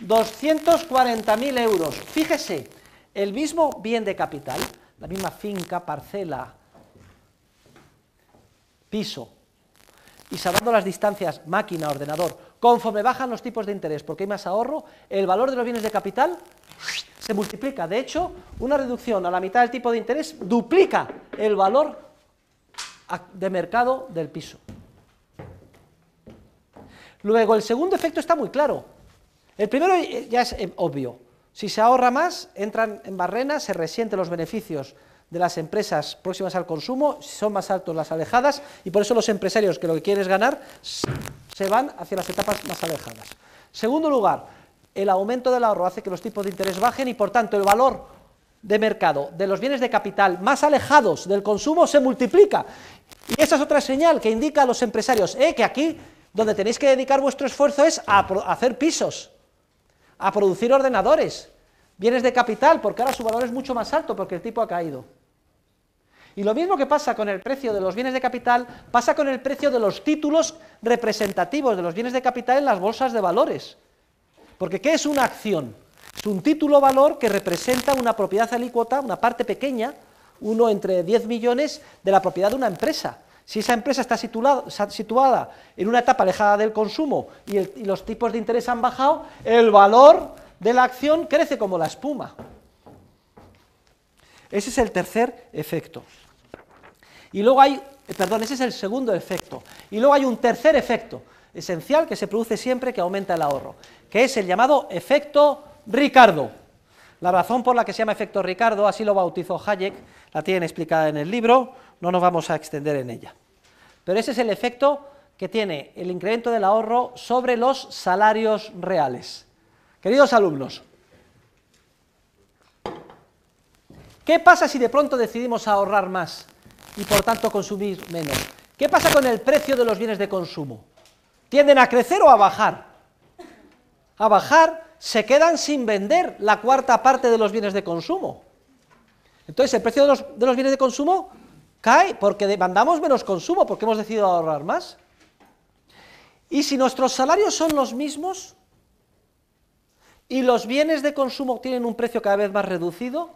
240.000 euros. Fíjese, el mismo bien de capital, la misma finca, parcela, piso, y salvando las distancias máquina, ordenador, conforme bajan los tipos de interés porque hay más ahorro, el valor de los bienes de capital se multiplica. De hecho, una reducción a la mitad del tipo de interés duplica el valor de mercado del piso. Luego, el segundo efecto está muy claro. El primero ya es obvio. Si se ahorra más, entran en barrena, se resienten los beneficios de las empresas próximas al consumo, son más altos las alejadas, y por eso los empresarios que lo que quieren es ganar, se van hacia las etapas más alejadas. Segundo lugar, el aumento del ahorro hace que los tipos de interés bajen y por tanto el valor de mercado de los bienes de capital más alejados del consumo se multiplica. Y esa es otra señal que indica a los empresarios, que aquí donde tenéis que dedicar vuestro esfuerzo es a hacer pisos, a producir ordenadores, bienes de capital, porque ahora su valor es mucho más alto porque el tipo ha caído. Y lo mismo que pasa con el precio de los bienes de capital, pasa con el precio de los títulos representativos de los bienes de capital en las bolsas de valores. Porque ¿qué es una acción? Es un título valor que representa una propiedad alícuota, una parte pequeña, uno entre 10 millones de la propiedad de una empresa. Si esa empresa está situada en una etapa alejada del consumo y los tipos de interés han bajado, el valor de la acción crece como la espuma. Ese es el tercer efecto. Y luego hay, ese es el segundo efecto. Y luego hay un tercer efecto esencial que se produce siempre que aumenta el ahorro, que es el llamado efecto Ricardo. La razón por la que se llama efecto Ricardo, así lo bautizó Hayek, la tienen explicada en el libro, no nos vamos a extender en ella. Pero ese es el efecto que tiene el incremento del ahorro sobre los salarios reales. Queridos alumnos, ¿qué pasa si de pronto decidimos ahorrar más y por tanto consumir menos? ¿Qué pasa con el precio de los bienes de consumo? ¿Tienden a crecer o a bajar? A bajar, se quedan sin vender la cuarta parte de los bienes de consumo. Entonces el precio de los bienes de consumo cae porque demandamos menos consumo, porque hemos decidido ahorrar más. Y si nuestros salarios son los mismos y los bienes de consumo tienen un precio cada vez más reducido,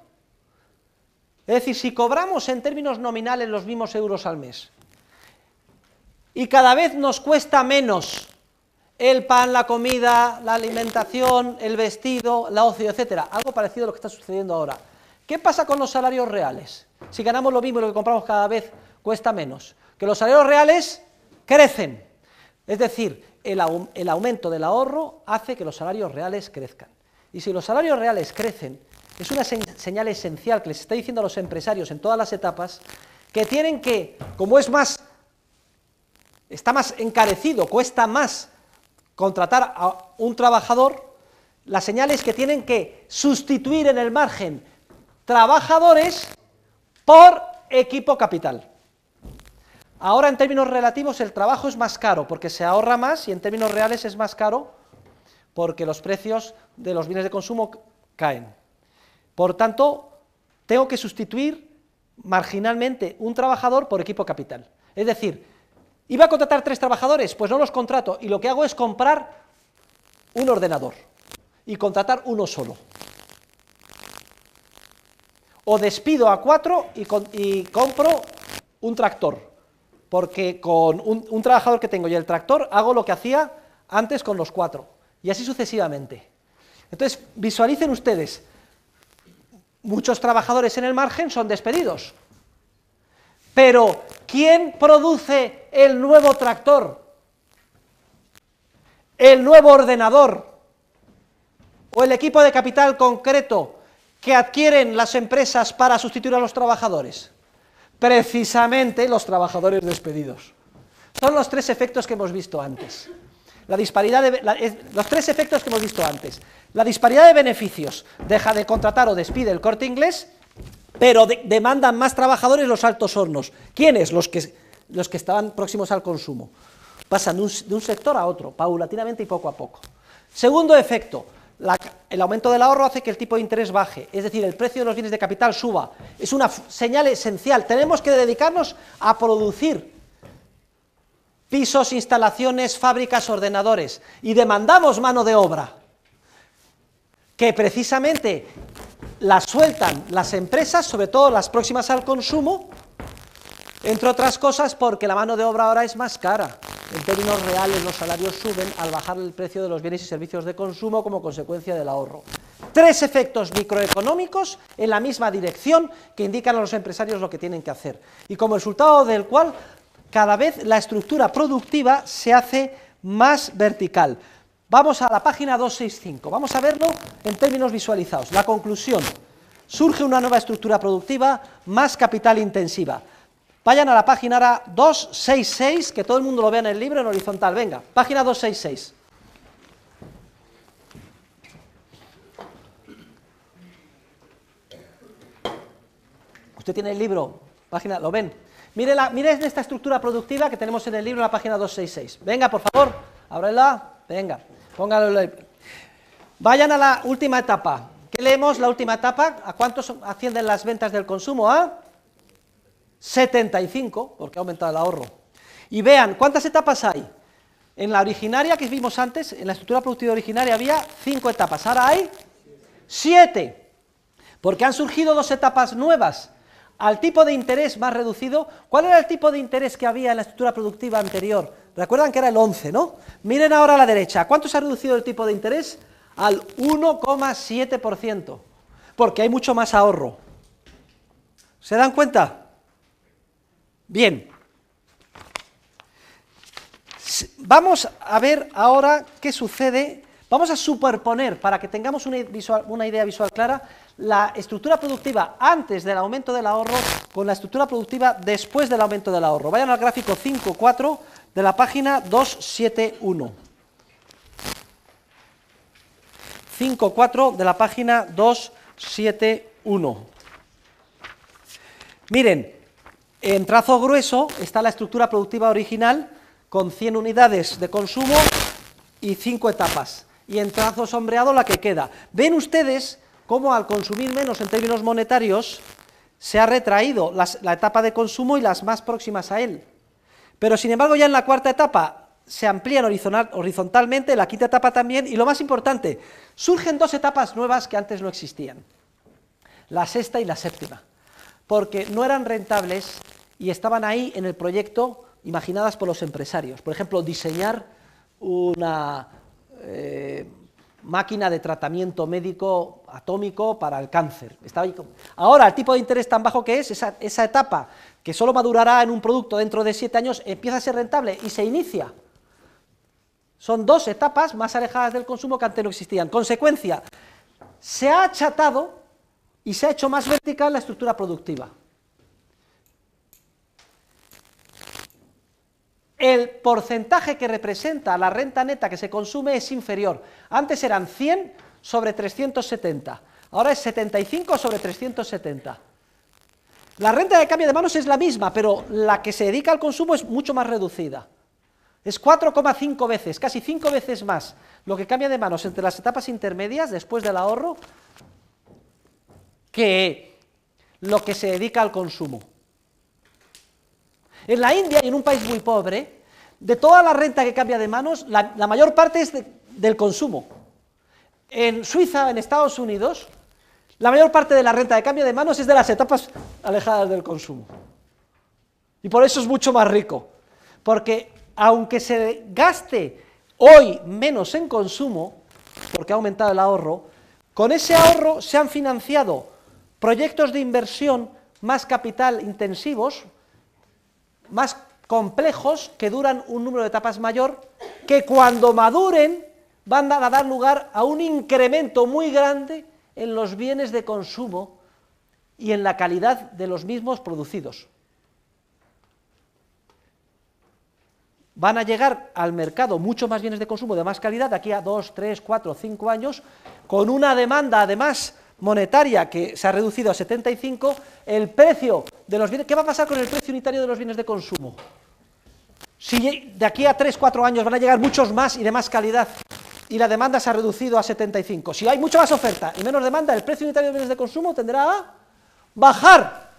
es decir, si cobramos en términos nominales los mismos euros al mes y cada vez nos cuesta menos el pan, la comida, la alimentación, el vestido, la ocio, etcétera, algo parecido a lo que está sucediendo ahora. ¿Qué pasa con los salarios reales? Si ganamos lo mismo y lo que compramos cada vez cuesta menos, que los salarios reales crecen, es decir, el aumento del ahorro hace que los salarios reales crezcan. Y si los salarios reales crecen, es una señal esencial que les está diciendo a los empresarios en todas las etapas que tienen que, como está más encarecido, cuesta más contratar a un trabajador, la señal es que tienen que sustituir en el margen trabajadores por equipo capital. Ahora, en términos relativos, el trabajo es más caro porque se ahorra más, y en términos reales es más caro porque los precios de los bienes de consumo caen. Por tanto, tengo que sustituir marginalmente un trabajador por equipo capital. Es decir, ¿iba a contratar 3 trabajadores? Pues no los contrato, y lo que hago es comprar un ordenador y contratar uno solo. O despido a 4 y compro un tractor, porque con un trabajador que tengo y el tractor hago lo que hacía antes con los 4, y así sucesivamente. Entonces, visualicen ustedes, muchos trabajadores en el margen son despedidos, pero ¿quién produce el nuevo tractor, el nuevo ordenador o el equipo de capital concreto que adquieren las empresas para sustituir a los trabajadores? Precisamente los trabajadores despedidos. Son los 3 efectos que hemos visto antes. Los 3 efectos que hemos visto antes. La disparidad de beneficios, deja de contratar o despide el Corte Inglés, pero demandan más trabajadores los altos hornos. ¿Quiénes? Los que estaban próximos al consumo. Pasan de un sector a otro, paulatinamente y poco a poco. Segundo efecto, el aumento del ahorro hace que el tipo de interés baje, es decir, el precio de los bienes de capital suba. Es una señal esencial. Tenemos que dedicarnos a producir pisos, instalaciones, fábricas, ordenadores, y demandamos mano de obra, que precisamente la sueltan las empresas, sobre todo las próximas al consumo, entre otras cosas porque la mano de obra ahora es más cara. En términos reales los salarios suben al bajar el precio de los bienes y servicios de consumo como consecuencia del ahorro. 3 efectos microeconómicos en la misma dirección que indican a los empresarios lo que tienen que hacer, y como resultado del cual cada vez la estructura productiva se hace más vertical. Vamos a la página 265, vamos a verlo en términos visualizados. La conclusión: surge una nueva estructura productiva más capital intensiva. Vayan a la página ahora 266, que todo el mundo lo vea en el libro en horizontal. Venga, página 266. Usted tiene el libro, página, ¿lo ven? Miren esta estructura productiva que tenemos en el libro en la página 266. Venga, por favor, ábrela, venga, póngalo. Vayan a la última etapa. ¿Qué leemos la última etapa? ¿A cuántos ascienden las ventas del consumo? ¿A? 75, porque ha aumentado el ahorro. Y vean, ¿cuántas etapas hay? En la originaria que vimos antes, en la estructura productiva originaria había 5 etapas, ahora hay 7, porque han surgido 2 etapas nuevas. Al tipo de interés más reducido, ¿cuál era el tipo de interés que había en la estructura productiva anterior? Recuerdan que era el 11, ¿no? Miren ahora a la derecha, ¿cuánto se ha reducido el tipo de interés? Al 1,7%, porque hay mucho más ahorro. ¿Se dan cuenta? Bien, vamos a ver ahora qué sucede. Vamos a superponer, para que tengamos una idea visual clara, la estructura productiva antes del aumento del ahorro con la estructura productiva después del aumento del ahorro. Vayan al gráfico 5.4 de la página 271. 5.4 de la página 271. Miren, en trazo grueso está la estructura productiva original con 100 unidades de consumo y 5 etapas. Y en trazo sombreado la que queda. Ven ustedes cómo al consumir menos en términos monetarios se ha retraído la etapa de consumo y las más próximas a él. Pero sin embargo ya en la 4ª etapa se amplían horizontalmente, la 5ª etapa también, y lo más importante, surgen 2 etapas nuevas que antes no existían, la 6ª y la 7ª, porque no eran rentables y estaban ahí en el proyecto imaginadas por los empresarios. Por ejemplo, diseñar una máquina de tratamiento médico atómico para el cáncer. Ahora, el tipo de interés tan bajo que es, esa etapa, que solo madurará en un producto dentro de 7 años, empieza a ser rentable y se inicia. Son 2 etapas más alejadas del consumo que antes no existían. Consecuencia, se ha achatado y se ha hecho más vertical la estructura productiva. El porcentaje que representa la renta neta que se consume es inferior. Antes eran 100 sobre 370, ahora es 75 sobre 370. La renta de cambio de manos es la misma, pero la que se dedica al consumo es mucho más reducida. Es 4,5 veces, casi 5 veces más lo que cambia de manos entre las etapas intermedias, después del ahorro, que lo que se dedica al consumo. En la India, y en un país muy pobre, de toda la renta que cambia de manos, la mayor parte es del consumo. En Suiza, en Estados Unidos, la mayor parte de la renta de cambio de manos es de las etapas alejadas del consumo. Y por eso es mucho más rico, porque aunque se gaste hoy menos en consumo, porque ha aumentado el ahorro, con ese ahorro se han financiado proyectos de inversión más capital intensivos, más complejos, que duran un número de etapas mayor, que cuando maduren van a dar lugar a un incremento muy grande en los bienes de consumo y en la calidad de los mismos producidos. Van a llegar al mercado mucho más bienes de consumo de más calidad de aquí a 2, 3, 4, 5 años, con una demanda además monetaria que se ha reducido a 75, el precio de los bienes, ¿qué va a pasar con el precio unitario de los bienes de consumo? Si de aquí a 3, 4 años van a llegar muchos más y de más calidad, y la demanda se ha reducido a 75, si hay mucha más oferta y menos demanda, el precio unitario de bienes de consumo tenderá a bajar,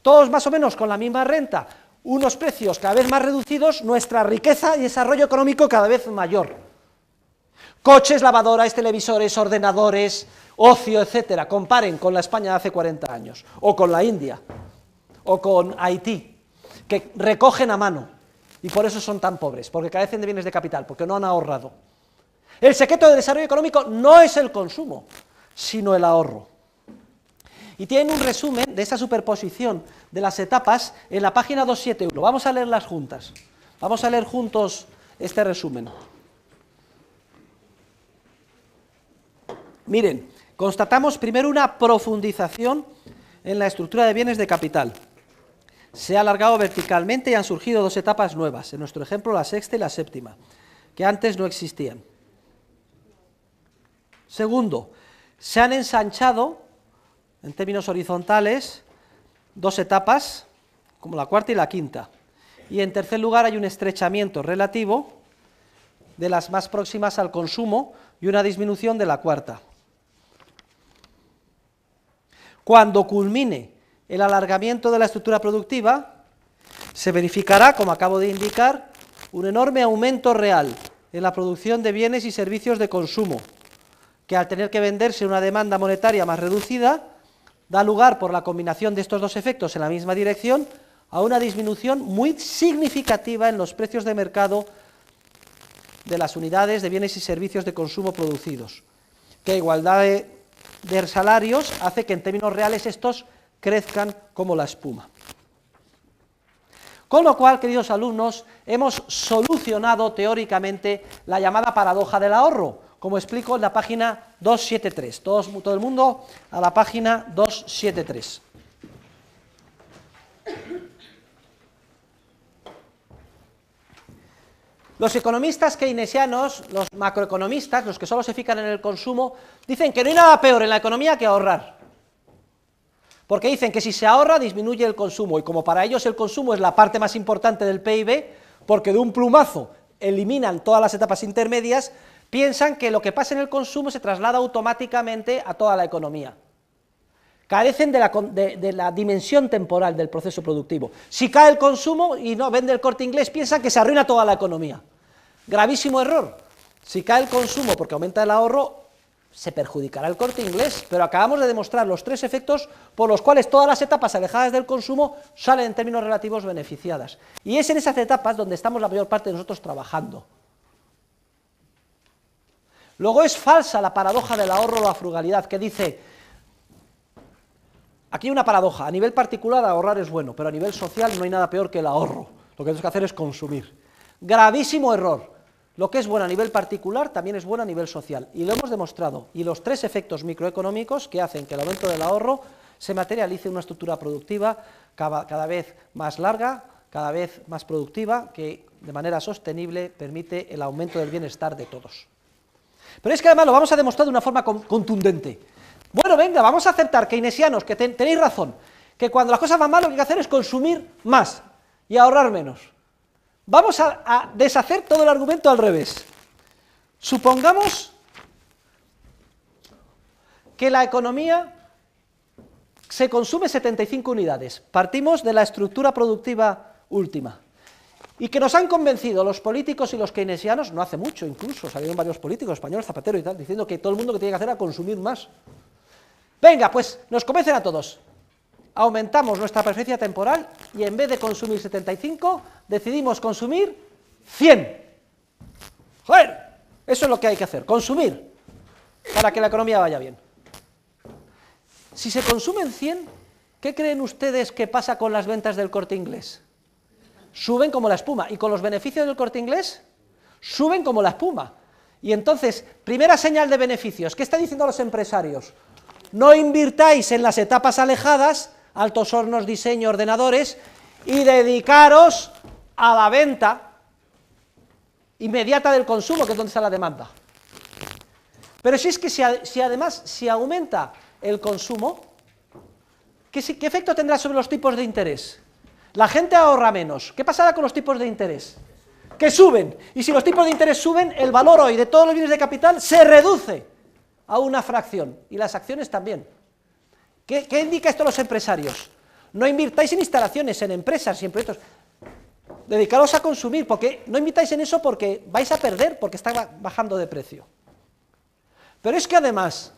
todos más o menos con la misma renta, unos precios cada vez más reducidos, nuestra riqueza y desarrollo económico cada vez mayor. Coches, lavadoras, televisores, ordenadores, ocio, etcétera. Comparen con la España de hace 40 años, o con la India, o con Haití, que recogen a mano, y por eso son tan pobres, porque carecen de bienes de capital, porque no han ahorrado. El secreto del desarrollo económico no es el consumo, sino el ahorro. Y tienen un resumen de esa superposición de las etapas en la página 271. Vamos a leerlas juntas. Vamos a leer juntos este resumen. Miren, constatamos primero una profundización en la estructura de bienes de capital. Se ha alargado verticalmente y han surgido dos etapas nuevas, en nuestro ejemplo la sexta y la séptima, que antes no existían. Segundo, se han ensanchado, en términos horizontales, dos etapas, como la cuarta y la quinta. Y en tercer lugar hay un estrechamiento relativo de las más próximas al consumo y una disminución de la cuarta. Cuando culmine el alargamiento de la estructura productiva, se verificará, como acabo de indicar, un enorme aumento real en la producción de bienes y servicios de consumo, que al tener que venderse una demanda monetaria más reducida, da lugar, por la combinación de estos dos efectos en la misma dirección, a una disminución muy significativa en los precios de mercado de las unidades de bienes y servicios de consumo producidos, que a igualdad de salarios hace que en términos reales estos crezcan como la espuma. Con lo cual, queridos alumnos, hemos solucionado teóricamente la llamada paradoja del ahorro, como explico en la página 273. Todo el mundo a la página 273. Los economistas keynesianos, los macroeconomistas, los que solo se fijan en el consumo, dicen que no hay nada peor en la economía que ahorrar. Porque dicen que si se ahorra disminuye el consumo, y como para ellos el consumo es la parte más importante del PIB, porque de un plumazo eliminan todas las etapas intermedias, piensan que lo que pasa en el consumo se traslada automáticamente a toda la economía. Carecen de la dimensión temporal del proceso productivo. Si cae el consumo y no vende el Corte Inglés, piensan que se arruina toda la economía. Gravísimo error. Si cae el consumo porque aumenta el ahorro, se perjudicará el Corte Inglés, pero acabamos de demostrar los tres efectos por los cuales todas las etapas alejadas del consumo salen en términos relativos beneficiadas. Y es en esas etapas donde estamos la mayor parte de nosotros trabajando. Luego es falsa la paradoja del ahorro o la frugalidad, que dice, aquí hay una paradoja, a nivel particular ahorrar es bueno, pero a nivel social no hay nada peor que el ahorro, lo que tenemos que hacer es consumir. Gravísimo error. Lo que es bueno a nivel particular también es bueno a nivel social, y lo hemos demostrado, y los 3 efectos microeconómicos que hacen que el aumento del ahorro se materialice en una estructura productiva cada vez más larga, cada vez más productiva, que de manera sostenible permite el aumento del bienestar de todos. Pero es que además lo vamos a demostrar de una forma contundente. Bueno, venga, vamos a aceptar, keynesianos, que tenéis razón, que cuando las cosas van mal lo que hay que hacer es consumir más y ahorrar menos. Vamos a deshacer todo el argumento al revés. Supongamos que la economía se consume 75 unidades. Partimos de la estructura productiva última. Y que nos han convencido los políticos y los keynesianos, no hace mucho incluso, salieron varios políticos españoles, Zapatero y tal, diciendo que todo el mundo que tiene que hacer era consumir más. Venga, pues nos convencen a todos. Aumentamos nuestra perspectiva temporal y en vez de consumir 75, decidimos consumir 100. ¡Joder! Eso es lo que hay que hacer, consumir, para que la economía vaya bien. Si se consumen 100, ¿qué creen ustedes que pasa con las ventas del Corte Inglés? Suben como la espuma, y con los beneficios del Corte Inglés, suben como la espuma. Y entonces, primera señal de beneficios, ¿qué están diciendo los empresarios? No invirtáis en las etapas alejadas, altos hornos, diseño, ordenadores, y dedicaros a la venta inmediata del consumo, que es donde está la demanda. Pero si es que si aumenta el consumo, ¿qué efecto tendrá sobre los tipos de interés? La gente ahorra menos. ¿Qué pasará con los tipos de interés? Que suben. Y si los tipos de interés suben, el valor hoy de todos los bienes de capital se reduce a una fracción. Y las acciones también. ¿Qué indica esto a los empresarios? No invirtáis en instalaciones, en empresas y en proyectos. Dedicaros a consumir, porque no invirtáis en eso porque vais a perder, porque está bajando de precio. Pero es que además,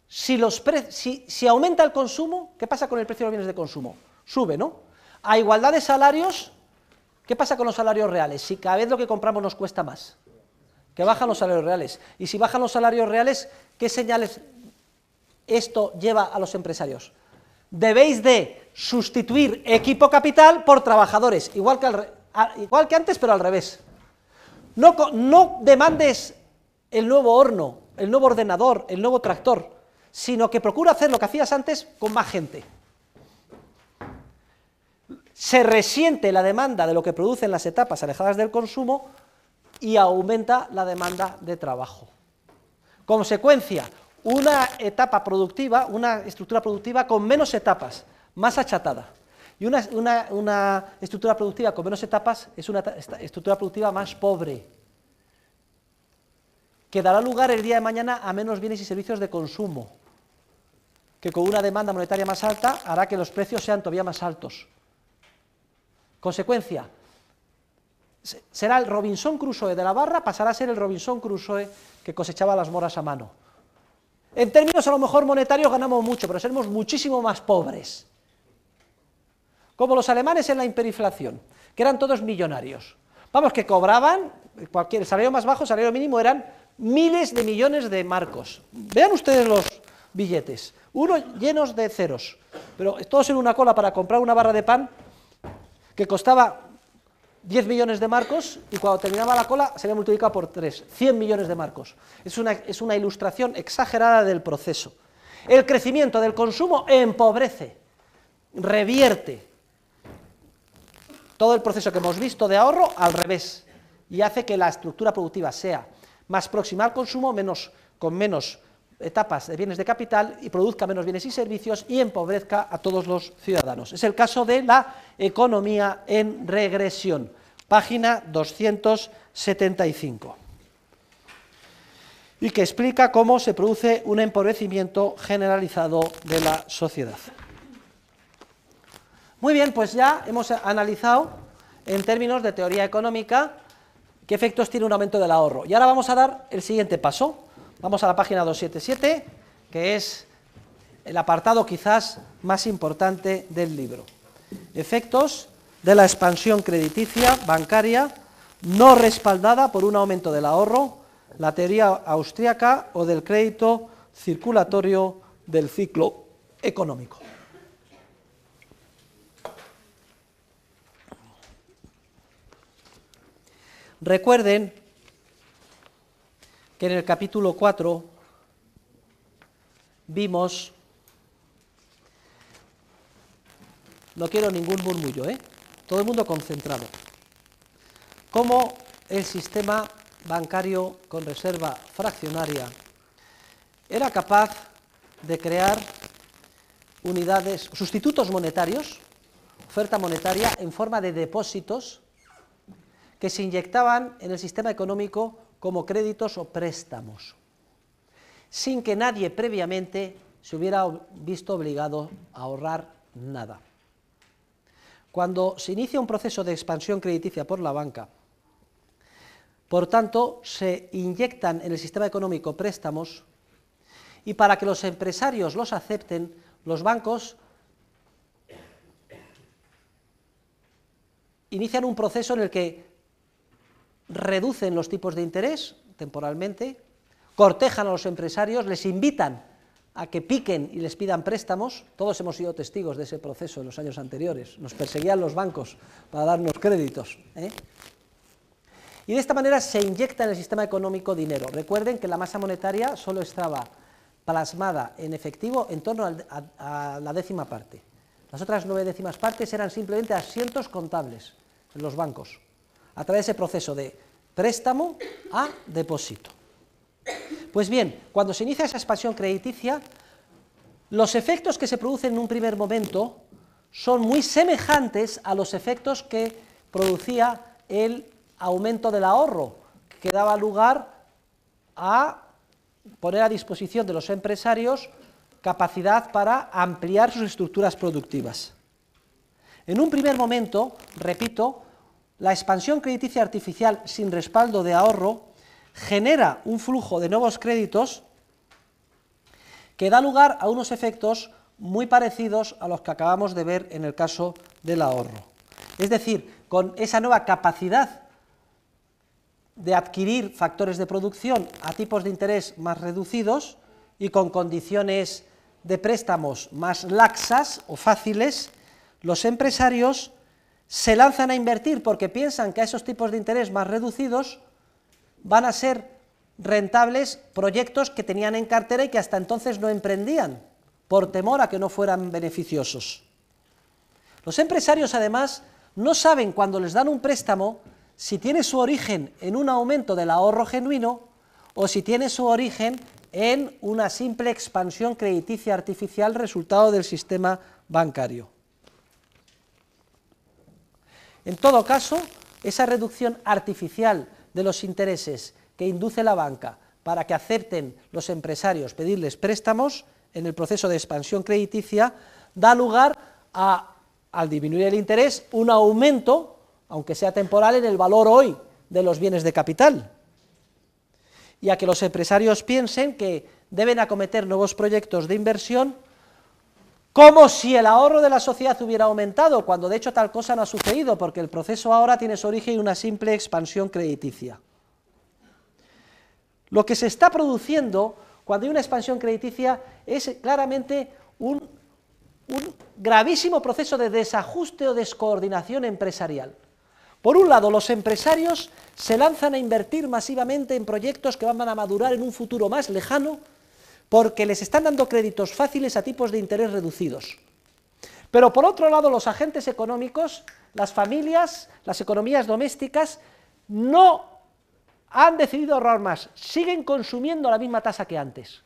si aumenta el consumo, ¿qué pasa con el precio de los bienes de consumo? Sube, ¿no? A igualdad de salarios, ¿qué pasa con los salarios reales? Si cada vez lo que compramos nos cuesta más, que bajan los salarios reales. Y si bajan los salarios reales, ¿qué señales esto lleva a los empresarios? Debéis de sustituir equipo capital por trabajadores, igual que antes, pero al revés. No demandes el nuevo horno, el nuevo ordenador, el nuevo tractor, sino que procura hacer lo que hacías antes con más gente. Se resiente la demanda de lo que producen las etapas alejadas del consumo y aumenta la demanda de trabajo. Consecuencia, una etapa productiva, una estructura productiva con menos etapas, más achatada. Y una estructura productiva con menos etapas es una estructura productiva más pobre, que dará lugar el día de mañana a menos bienes y servicios de consumo, que con una demanda monetaria más alta hará que los precios sean todavía más altos. Consecuencia, será el Robinson Crusoe de la barra, pasará a ser el Robinson Crusoe que cosechaba las moras a mano. En términos a lo mejor monetarios ganamos mucho, pero seremos muchísimo más pobres. Como los alemanes en la hiperinflación, que eran todos millonarios. Vamos, que cobraban, el salario más bajo, el salario mínimo, eran miles de millones de marcos. Vean ustedes los billetes, unos llenos de ceros, pero todos en una cola para comprar una barra de pan que costaba 10 millones de marcos y cuando terminaba la cola se había multiplicado por 3, 100 millones de marcos. Es una ilustración exagerada del proceso. El crecimiento del consumo empobrece, revierte todo el proceso que hemos visto de ahorro al revés y hace que la estructura productiva sea más próxima al consumo, con menos etapas de bienes de capital y produzca menos bienes y servicios y empobrezca a todos los ciudadanos. Es el caso de la economía en regresión, página 275, y que explica cómo se produce un empobrecimiento generalizado de la sociedad. Muy bien, pues ya hemos analizado en términos de teoría económica qué efectos tiene un aumento del ahorro. Y ahora vamos a dar el siguiente paso. Vamos a la página 277, que es el apartado quizás más importante del libro. Efectos de la expansión crediticia bancaria no respaldada por un aumento del ahorro, la teoría austríaca o del crédito circulatorio del ciclo económico. Recuerden que en el capítulo 4 vimos, no quiero ningún murmullo, todo el mundo concentrado, cómo el sistema bancario con reserva fraccionaria era capaz de crear unidades, sustitutos monetarios, oferta monetaria en forma de depósitos que se inyectaban en el sistema económico como créditos o préstamos, sin que nadie previamente se hubiera visto obligado a ahorrar nada. Cuando se inicia un proceso de expansión crediticia por la banca, por tanto, se inyectan en el sistema económico préstamos y para que los empresarios los acepten, los bancos inician un proceso en el que reducen los tipos de interés temporalmente, cortejan a los empresarios, les invitan a que piquen y les pidan préstamos. Todos hemos sido testigos de ese proceso en los años anteriores, nos perseguían los bancos para darnos créditos, Y de esta manera se inyecta en el sistema económico dinero. Recuerden que la masa monetaria solo estaba plasmada en efectivo en torno a la décima parte. Las otras 9 décimas partes eran simplemente asientos contables en los bancos, a través de ese proceso de préstamo a depósito. Pues bien, cuando se inicia esa expansión crediticia, los efectos que se producen en un primer momento son muy semejantes a los efectos que producía el aumento del ahorro, que daba lugar a poner a disposición de los empresarios capacidad para ampliar sus estructuras productivas. En un primer momento, repito, la expansión crediticia artificial sin respaldo de ahorro genera un flujo de nuevos créditos que da lugar a unos efectos muy parecidos a los que acabamos de ver en el caso del ahorro. Es decir, con esa nueva capacidad de adquirir factores de producción a tipos de interés más reducidos y con condiciones de préstamos más laxas o fáciles, los empresarios se lanzan a invertir porque piensan que a esos tipos de interés más reducidos van a ser rentables proyectos que tenían en cartera y que hasta entonces no emprendían, por temor a que no fueran beneficiosos. Los empresarios, además, no saben cuando les dan un préstamo si tiene su origen en un aumento del ahorro genuino o si tiene su origen en una simple expansión crediticia artificial resultado del sistema bancario. En todo caso, esa reducción artificial de los intereses que induce la banca para que acepten los empresarios pedirles préstamos en el proceso de expansión crediticia da lugar a, al disminuir el interés, un aumento, aunque sea temporal, en el valor hoy de los bienes de capital, y a que los empresarios piensen que deben acometer nuevos proyectos de inversión como si el ahorro de la sociedad hubiera aumentado, cuando de hecho tal cosa no ha sucedido, porque el proceso ahora tiene su origen en una simple expansión crediticia. Lo que se está produciendo cuando hay una expansión crediticia es claramente un gravísimo proceso de desajuste o descoordinación empresarial. Por un lado, los empresarios se lanzan a invertir masivamente en proyectos que van a madurar en un futuro más lejano porque les están dando créditos fáciles a tipos de interés reducidos. Pero por otro lado, los agentes económicos, las familias, las economías domésticas, no han decidido ahorrar más, siguen consumiendo a la misma tasa que antes.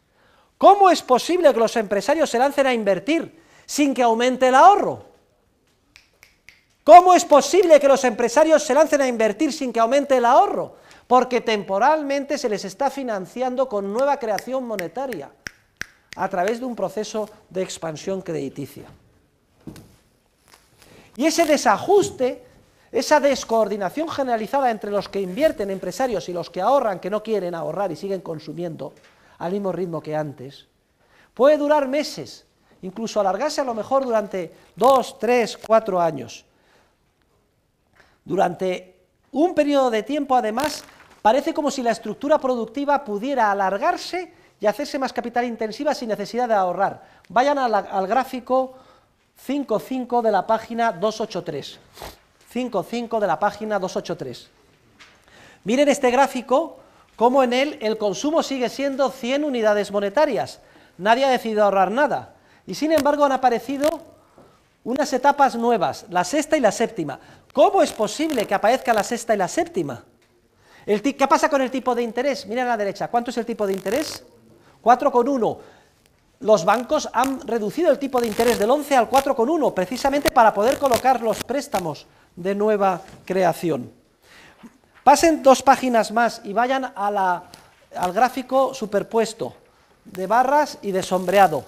¿Cómo es posible que los empresarios se lancen a invertir sin que aumente el ahorro? ¿Cómo es posible que los empresarios se lancen a invertir sin que aumente el ahorro? Porque temporalmente se les está financiando con nueva creación monetaria a través de un proceso de expansión crediticia. Y ese desajuste, esa descoordinación generalizada entre los que invierten empresarios y los que ahorran, que no quieren ahorrar y siguen consumiendo al mismo ritmo que antes, puede durar meses, incluso alargarse a lo mejor durante 2, 3, 4 años. Durante un periodo de tiempo, además, parece como si la estructura productiva pudiera alargarse y hacerse más capital intensiva sin necesidad de ahorrar. Vayan al gráfico 5.5 de la página 283. 5.5 de la página 283. Miren este gráfico, cómo en él el consumo sigue siendo 100 unidades monetarias. Nadie ha decidido ahorrar nada. Y sin embargo han aparecido unas etapas nuevas, la sexta y la séptima. ¿Cómo es posible que aparezca la sexta y la séptima? ¿Qué pasa con el tipo de interés? Miren a la derecha, ¿cuánto es el tipo de interés? 4,1. Los bancos han reducido el tipo de interés del 11 al 4,1, precisamente para poder colocar los préstamos de nueva creación. Pasen 2 páginas más y vayan al gráfico superpuesto, de barras y de sombreado.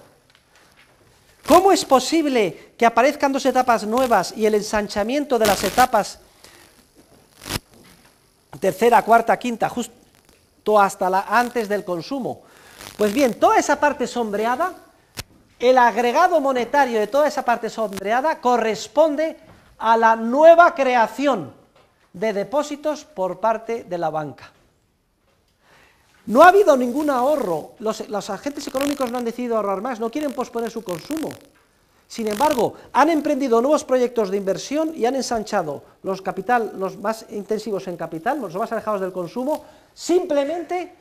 ¿Cómo es posible que aparezcan 2 etapas nuevas y el ensanchamiento de las etapas tercera, cuarta, quinta, justo hasta antes del consumo? Pues bien, toda esa parte sombreada, el agregado monetario de toda esa parte sombreada corresponde a la nueva creación de depósitos por parte de la banca. No ha habido ningún ahorro, los agentes económicos no han decidido ahorrar más, no quieren posponer su consumo. Sin embargo, han emprendido nuevos proyectos de inversión y han ensanchado los más intensivos en capital, los más alejados del consumo, simplemente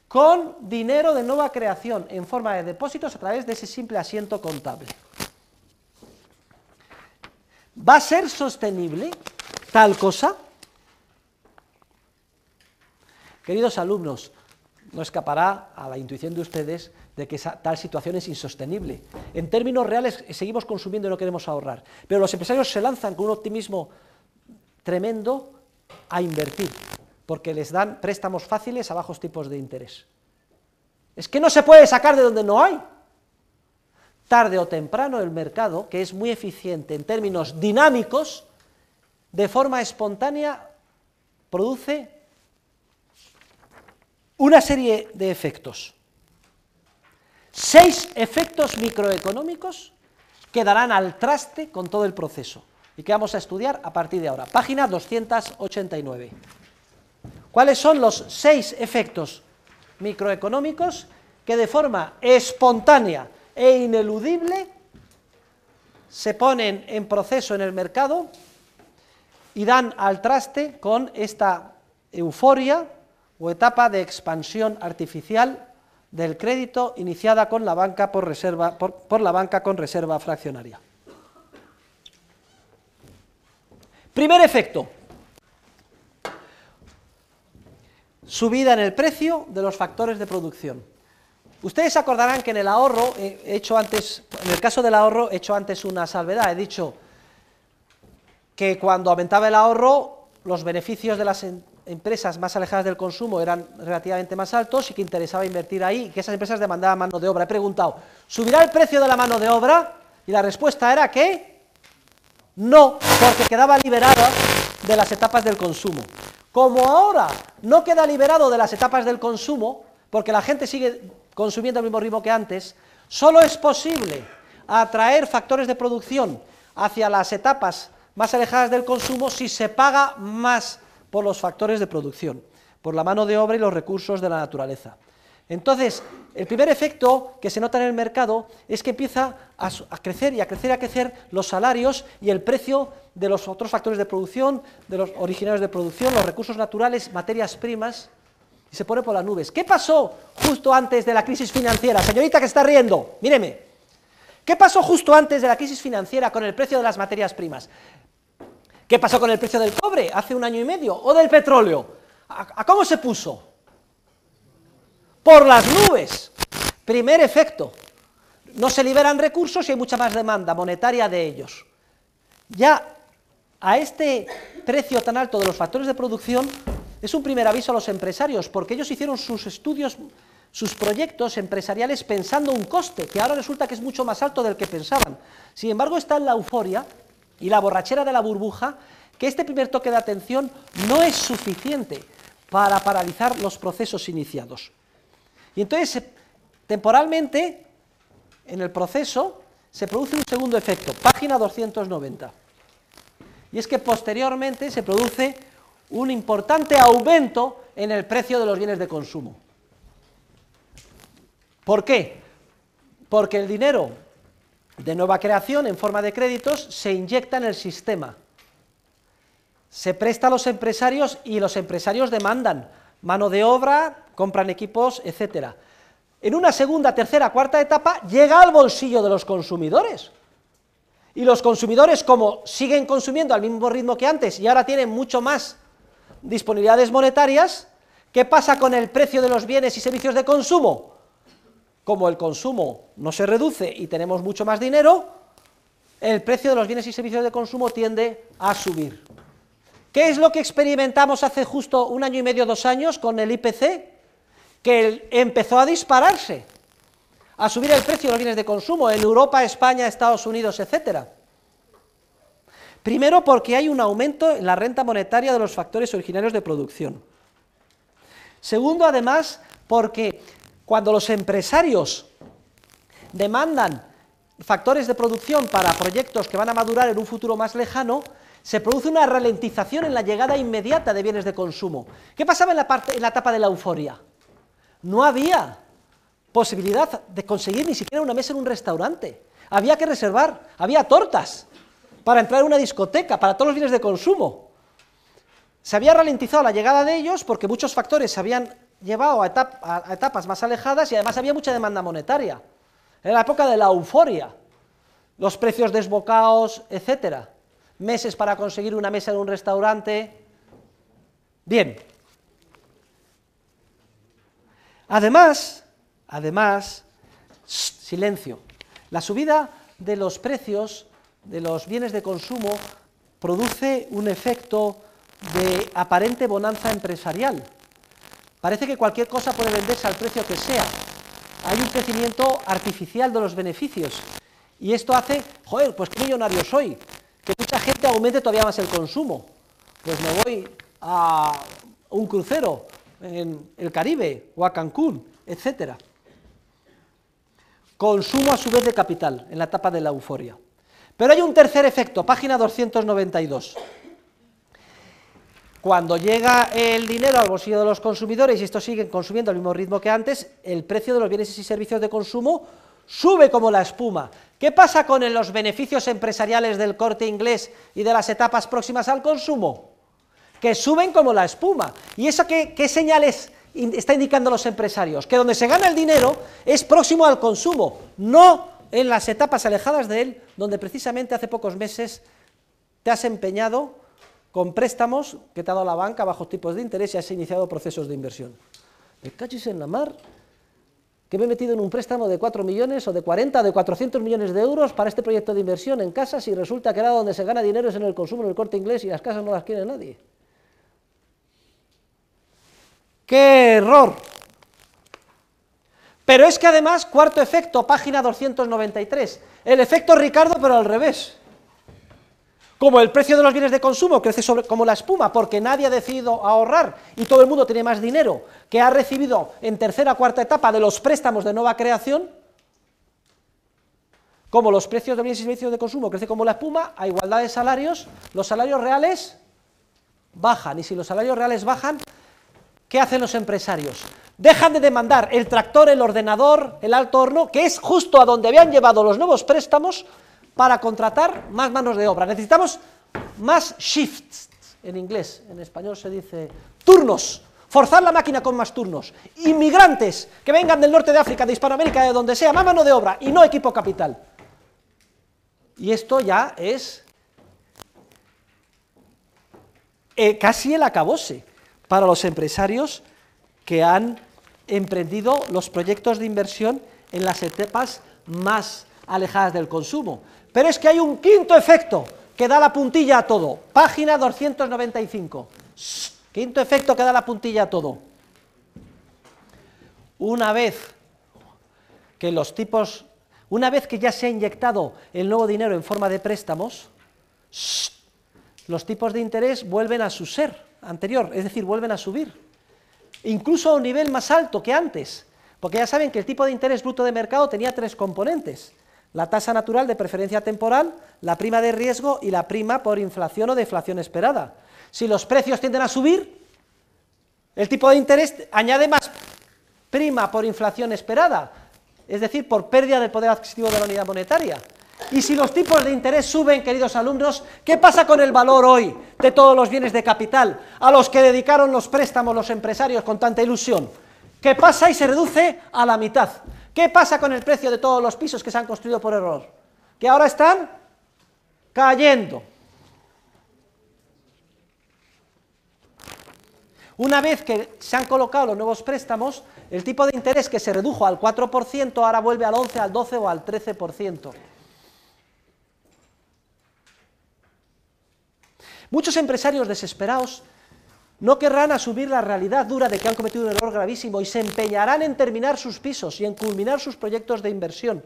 con dinero de nueva creación en forma de depósitos a través de ese simple asiento contable. ¿Va a ser sostenible tal cosa? Queridos alumnos, no escapará a la intuición de ustedes de que tal situación es insostenible. En términos reales seguimos consumiendo y no queremos ahorrar, pero los empresarios se lanzan con un optimismo tremendo a invertir, porque les dan préstamos fáciles a bajos tipos de interés. Es que no se puede sacar de donde no hay. Tarde o temprano el mercado, que es muy eficiente en términos dinámicos, de forma espontánea produce una serie de efectos. 6 efectos microeconómicos que darán al traste con todo el proceso y que vamos a estudiar a partir de ahora. Página 289. ¿Cuáles son los 6 efectos microeconómicos que de forma espontánea e ineludible se ponen en proceso en el mercado y dan al traste con esta euforia o etapa de expansión artificial del crédito iniciada con la banca por la banca con reserva fraccionaria? Primer efecto: subida en el precio de los factores de producción. Ustedes se acordarán que en el ahorro, en el caso del ahorro, he hecho antes una salvedad. He dicho que cuando aumentaba el ahorro, los beneficios de las empresas más alejadas del consumo eran relativamente más altos y que interesaba invertir ahí, y que esas empresas demandaban mano de obra. He preguntado, ¿subirá el precio de la mano de obra? Y la respuesta era que no, porque quedaba liberada de las etapas del consumo. Como ahora no queda liberado de las etapas del consumo, porque la gente sigue consumiendo al mismo ritmo que antes, solo es posible atraer factores de producción hacia las etapas más alejadas del consumo si se paga más por los factores de producción, por la mano de obra y los recursos de la naturaleza. Entonces, el primer efecto que se nota en el mercado es que empieza a crecer y a crecer y a crecer los salarios y el precio de los otros factores de producción, de los originarios de producción, los recursos naturales, materias primas, y se pone por las nubes. ¿Qué pasó justo antes de la crisis financiera? Señorita que está riendo, míreme. ¿Qué pasó justo antes de la crisis financiera con el precio de las materias primas? ¿Qué pasó con el precio del cobre hace 1 año y medio? ¿O del petróleo? ¿A cómo se puso? Por las nubes. Primer efecto. No se liberan recursos y hay mucha más demanda monetaria de ellos. Ya a este precio tan alto de los factores de producción es un primer aviso a los empresarios, porque ellos hicieron sus estudios, sus proyectos empresariales pensando un coste, que ahora resulta que es mucho más alto del que pensaban. Sin embargo, está en la euforia y la borrachera de la burbuja, que este primer toque de atención no es suficiente para paralizar los procesos iniciados. Y entonces, temporalmente, en el proceso, se produce un segundo efecto, página 290. Y es que posteriormente se produce un importante aumento en el precio de los bienes de consumo. ¿Por qué? Porque el dinero de nueva creación en forma de créditos se inyecta en el sistema. se presta a los empresarios y los empresarios demandan mano de obra, compran equipos, etc. En una segunda, tercera, cuarta etapa llega al bolsillo de los consumidores. Y los consumidores, como siguen consumiendo al mismo ritmo que antes y ahora tienen mucho más disponibilidades monetarias, ¿qué pasa con el precio de los bienes y servicios de consumo? Como el consumo no se reduce y tenemos mucho más dinero, el precio de los bienes y servicios de consumo tiende a subir. ¿Qué es lo que experimentamos hace justo 1 año y medio, 2 años con el IPC? Que empezó a dispararse, a subir el precio de los bienes de consumo en Europa, España, Estados Unidos, etcétera. Primero, porque hay un aumento en la renta monetaria de los factores originarios de producción. Segundo, además, porque cuando los empresarios demandan factores de producción para proyectos que van a madurar en un futuro más lejano, se produce una ralentización en la llegada inmediata de bienes de consumo. ¿Qué pasaba en la etapa de la euforia? No había posibilidad de conseguir ni siquiera una mesa en un restaurante. Había que reservar, había tortas para entrar en una discoteca, para todos los bienes de consumo. Se había ralentizado la llegada de ellos porque muchos factores se habían llevado a etapas más alejadas y además había mucha demanda monetaria. Era la época de la euforia, los precios desbocados, etcétera. Meses para conseguir una mesa en un restaurante. Bien. Además, silencio, la subida de los precios de los bienes de consumo produce un efecto de aparente bonanza empresarial. Parece que cualquier cosa puede venderse al precio que sea. Hay un crecimiento artificial de los beneficios. Y esto hace, joder, pues qué millonario soy, que mucha gente aumente todavía más el consumo. Pues me voy a un crucero en el Caribe o a Cancún, etcétera. Consumo a su vez de capital en la etapa de la euforia. Pero hay un tercer efecto, página 292. Cuando llega el dinero al bolsillo de los consumidores y estos siguen consumiendo al mismo ritmo que antes, el precio de los bienes y servicios de consumo sube como la espuma. ¿Qué pasa con los beneficios empresariales del Corte Inglés y de las etapas próximas al consumo? Que suben como la espuma. ¿Y eso qué señales está indicando los empresarios? Que donde se gana el dinero es próximo al consumo, no en las etapas alejadas de él, donde precisamente hace pocos meses te has empeñado con préstamos que te ha dado la banca bajo tipos de interés y has iniciado procesos de inversión. Me cachis en la mar, que me he metido en un préstamo de 4 millones o de 40 o de 400 millones de euros para este proyecto de inversión en casas y resulta que ahora donde se gana dinero es en el consumo, en el Corte Inglés y las casas no las quiere nadie. ¡Qué error! Pero es que además, cuarto efecto, página 293, el efecto Ricardo pero al revés. Como el precio de los bienes de consumo crece como la espuma porque nadie ha decidido ahorrar y todo el mundo tiene más dinero que ha recibido en tercera o cuarta etapa de los préstamos de nueva creación, como los precios de bienes y servicios de consumo crecen como la espuma, a igualdad de salarios, los salarios reales bajan, y si los salarios reales bajan, ¿qué hacen los empresarios? Dejan de demandar el tractor, el ordenador, el alto horno, que es justo a donde habían llevado los nuevos préstamos, para contratar más manos de obra. Necesitamos más shifts, en inglés, en español se dice turnos, forzar la máquina con más turnos, inmigrantes que vengan del norte de África, de Hispanoamérica, de donde sea, más mano de obra y no equipo capital. Y esto ya es casi el acabose para los empresarios que han emprendido los proyectos de inversión en las etapas más alejadas del consumo. Pero es que hay un quinto efecto que da la puntilla a todo, página 295, quinto efecto que da la puntilla a todo. Una vez que ya se ha inyectado el nuevo dinero en forma de préstamos, los tipos de interés vuelven a su ser anterior, es decir, vuelven a subir, incluso a un nivel más alto que antes, porque ya saben que el tipo de interés bruto de mercado tenía 3 componentes: la tasa natural de preferencia temporal, la prima de riesgo y la prima por inflación o deflación esperada. Si los precios tienden a subir, el tipo de interés añade más prima por inflación esperada, es decir, por pérdida del poder adquisitivo de la unidad monetaria. Y si los tipos de interés suben, queridos alumnos, ¿qué pasa con el valor hoy de todos los bienes de capital a los que dedicaron los préstamos los empresarios con tanta ilusión? ¿Qué pasa y se reduce a la mitad? ¿Qué pasa con el precio de todos los pisos que se han construido por error? Que ahora están cayendo. Una vez que se han colocado los nuevos préstamos, el tipo de interés que se redujo al 4% ahora vuelve al 11, al 12 o al 13%. Muchos empresarios desesperados no querrán asumir la realidad dura de que han cometido un error gravísimo y se empeñarán en terminar sus pisos y en culminar sus proyectos de inversión.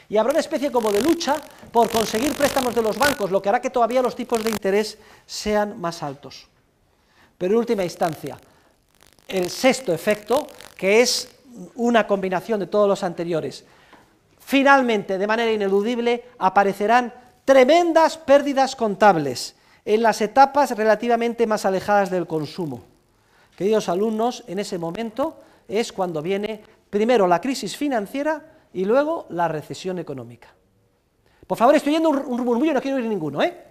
Y habrá una especie como de lucha por conseguir préstamos de los bancos, lo que hará que todavía los tipos de interés sean más altos. Pero en última instancia, el sexto efecto, que es una combinación de todos los anteriores, finalmente, de manera ineludible, aparecerán tremendas pérdidas contables en las etapas relativamente más alejadas del consumo. Queridos alumnos, en ese momento es cuando viene primero la crisis financiera y luego la recesión económica. Por favor, estoy oyendo un murmullo, no quiero oír ninguno, ¿eh?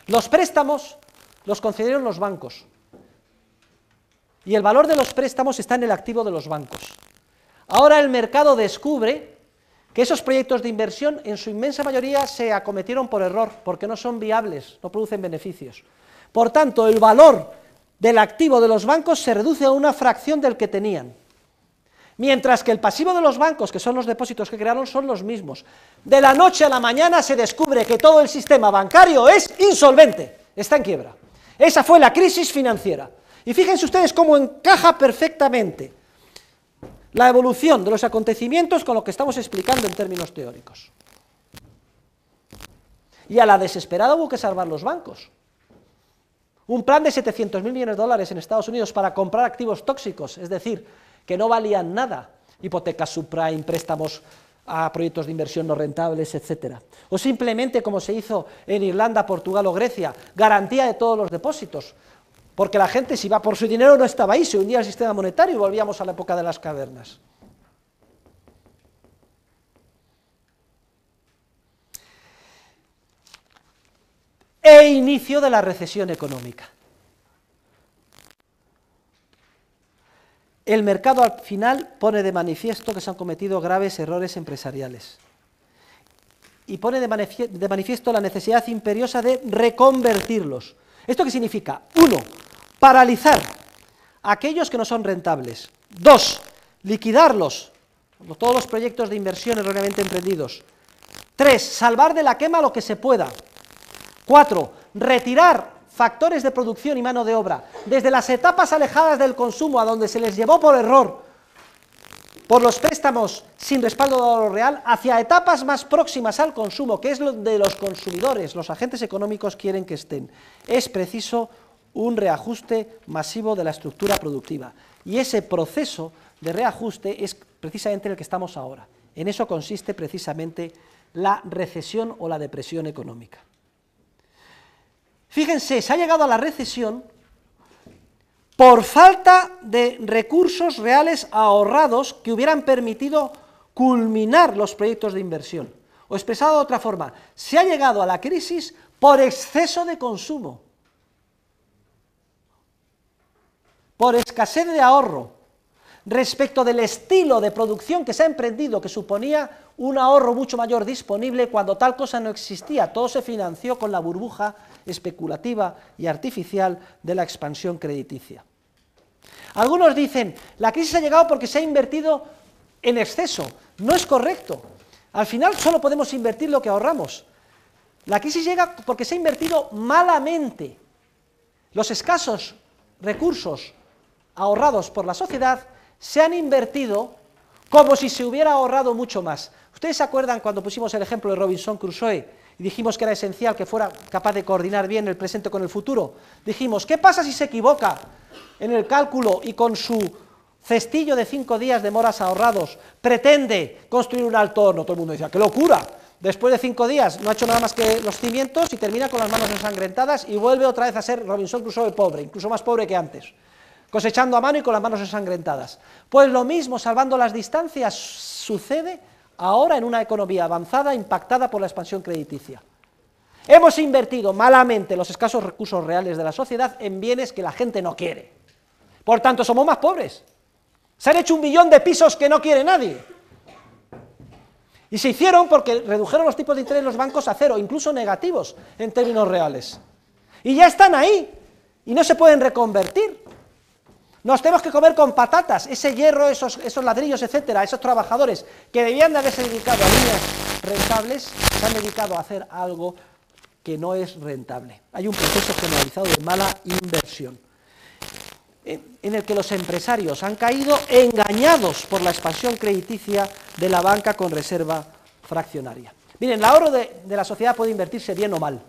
Los préstamos los concedieron los bancos y el valor de los préstamos está en el activo de los bancos. Ahora el mercado descubre que esos proyectos de inversión en su inmensa mayoría se acometieron por error, porque no son viables, no producen beneficios. Por tanto, el valor del activo de los bancos se reduce a una fracción del que tenían, mientras que el pasivo de los bancos, que son los depósitos que crearon, son los mismos. De la noche a la mañana se descubre que todo el sistema bancario es insolvente, está en quiebra. Esa fue la crisis financiera. Y fíjense ustedes cómo encaja perfectamente la evolución de los acontecimientos con lo que estamos explicando en términos teóricos. Y a la desesperada hubo que salvar los bancos. Un plan de 700.000 millones de dólares en Estados Unidos para comprar activos tóxicos, es decir, que no valían nada, hipotecas subprime, préstamos a proyectos de inversión no rentables, etcétera. O simplemente, como se hizo en Irlanda, Portugal o Grecia, garantía de todos los depósitos, porque la gente, si iba por su dinero, no estaba ahí, se hundía el sistema monetario y volvíamos a la época de las cavernas. E inicio de la recesión económica. El mercado al final pone de manifiesto que se han cometido graves errores empresariales y pone de manifiesto la necesidad imperiosa de reconvertirlos. ¿Esto qué significa? 1. Paralizar a aquellos que no son rentables. 2. Liquidarlos, todos los proyectos de inversión erróneamente emprendidos. 3. Salvar de la quema lo que se pueda. 4. Retirar factores de producción y mano de obra, desde las etapas alejadas del consumo a donde se les llevó por error, por los préstamos sin respaldo de ahorro real, hacia etapas más próximas al consumo, que es donde los consumidores, los agentes económicos quieren que estén. Es preciso un reajuste masivo de la estructura productiva, y ese proceso de reajuste es precisamente en el que estamos ahora. En eso consiste precisamente la recesión o la depresión económica. Fíjense, se ha llegado a la recesión por falta de recursos reales ahorrados que hubieran permitido culminar los proyectos de inversión. O expresado de otra forma, se ha llegado a la crisis por exceso de consumo, por escasez de ahorro, respecto del estilo de producción que se ha emprendido, que suponía un ahorro mucho mayor disponible cuando tal cosa no existía. Todo se financió con la burbuja especulativa y artificial de la expansión crediticia. Algunos dicen, la crisis ha llegado porque se ha invertido en exceso. No es correcto. Al final solo podemos invertir lo que ahorramos. La crisis llega porque se ha invertido malamente. Los escasos recursos ahorrados por la sociedad se han invertido como si se hubiera ahorrado mucho más. ¿Ustedes se acuerdan cuando pusimos el ejemplo de Robinson Crusoe y dijimos que era esencial que fuera capaz de coordinar bien el presente con el futuro? Dijimos, ¿qué pasa si se equivoca en el cálculo y con su cestillo de 5 días de moras ahorrados pretende construir un alto horno? Todo el mundo decía, ¡qué locura! Después de 5 días no ha hecho nada más que los cimientos y termina con las manos ensangrentadas y vuelve otra vez a ser Robinson Crusoe pobre, incluso más pobre que antes, cosechando a mano y con las manos ensangrentadas. Pues lo mismo, salvando las distancias, sucede ahora en una economía avanzada impactada por la expansión crediticia. Hemos invertido malamente los escasos recursos reales de la sociedad en bienes que la gente no quiere. Por tanto, somos más pobres. Se han hecho 1 millón de pisos que no quiere nadie. Y se hicieron porque redujeron los tipos de interés en los bancos a cero, incluso negativos en términos reales. Y ya están ahí, y no se pueden reconvertir. Nos tenemos que comer con patatas, ese hierro, esos ladrillos, etcétera, esos trabajadores que debían de haberse dedicado a líneas rentables, se han dedicado a hacer algo que no es rentable. Hay un proceso generalizado de mala inversión, en el que los empresarios han caído engañados por la expansión crediticia de la banca con reserva fraccionaria. Miren, el ahorro de la sociedad puede invertirse bien o mal.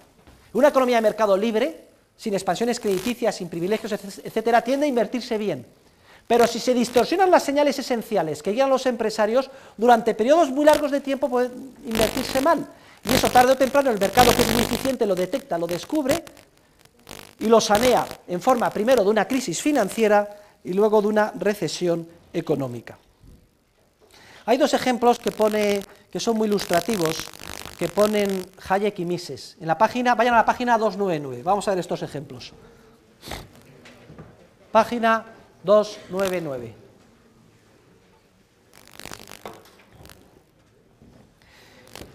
Una economía de mercado libre, sin expansiones crediticias, sin privilegios, etcétera, tiende a invertirse bien. Pero si se distorsionan las señales esenciales que guían a los empresarios, durante periodos muy largos de tiempo puede invertirse mal. Y eso tarde o temprano el mercado, que es muy eficiente, lo detecta, lo descubre y lo sanea en forma primero de una crisis financiera y luego de una recesión económica. Hay dos ejemplos que son muy ilustrativos, que ponen Hayek y Mises. En la página, vayan a la página 299, vamos a ver estos ejemplos. Página 299.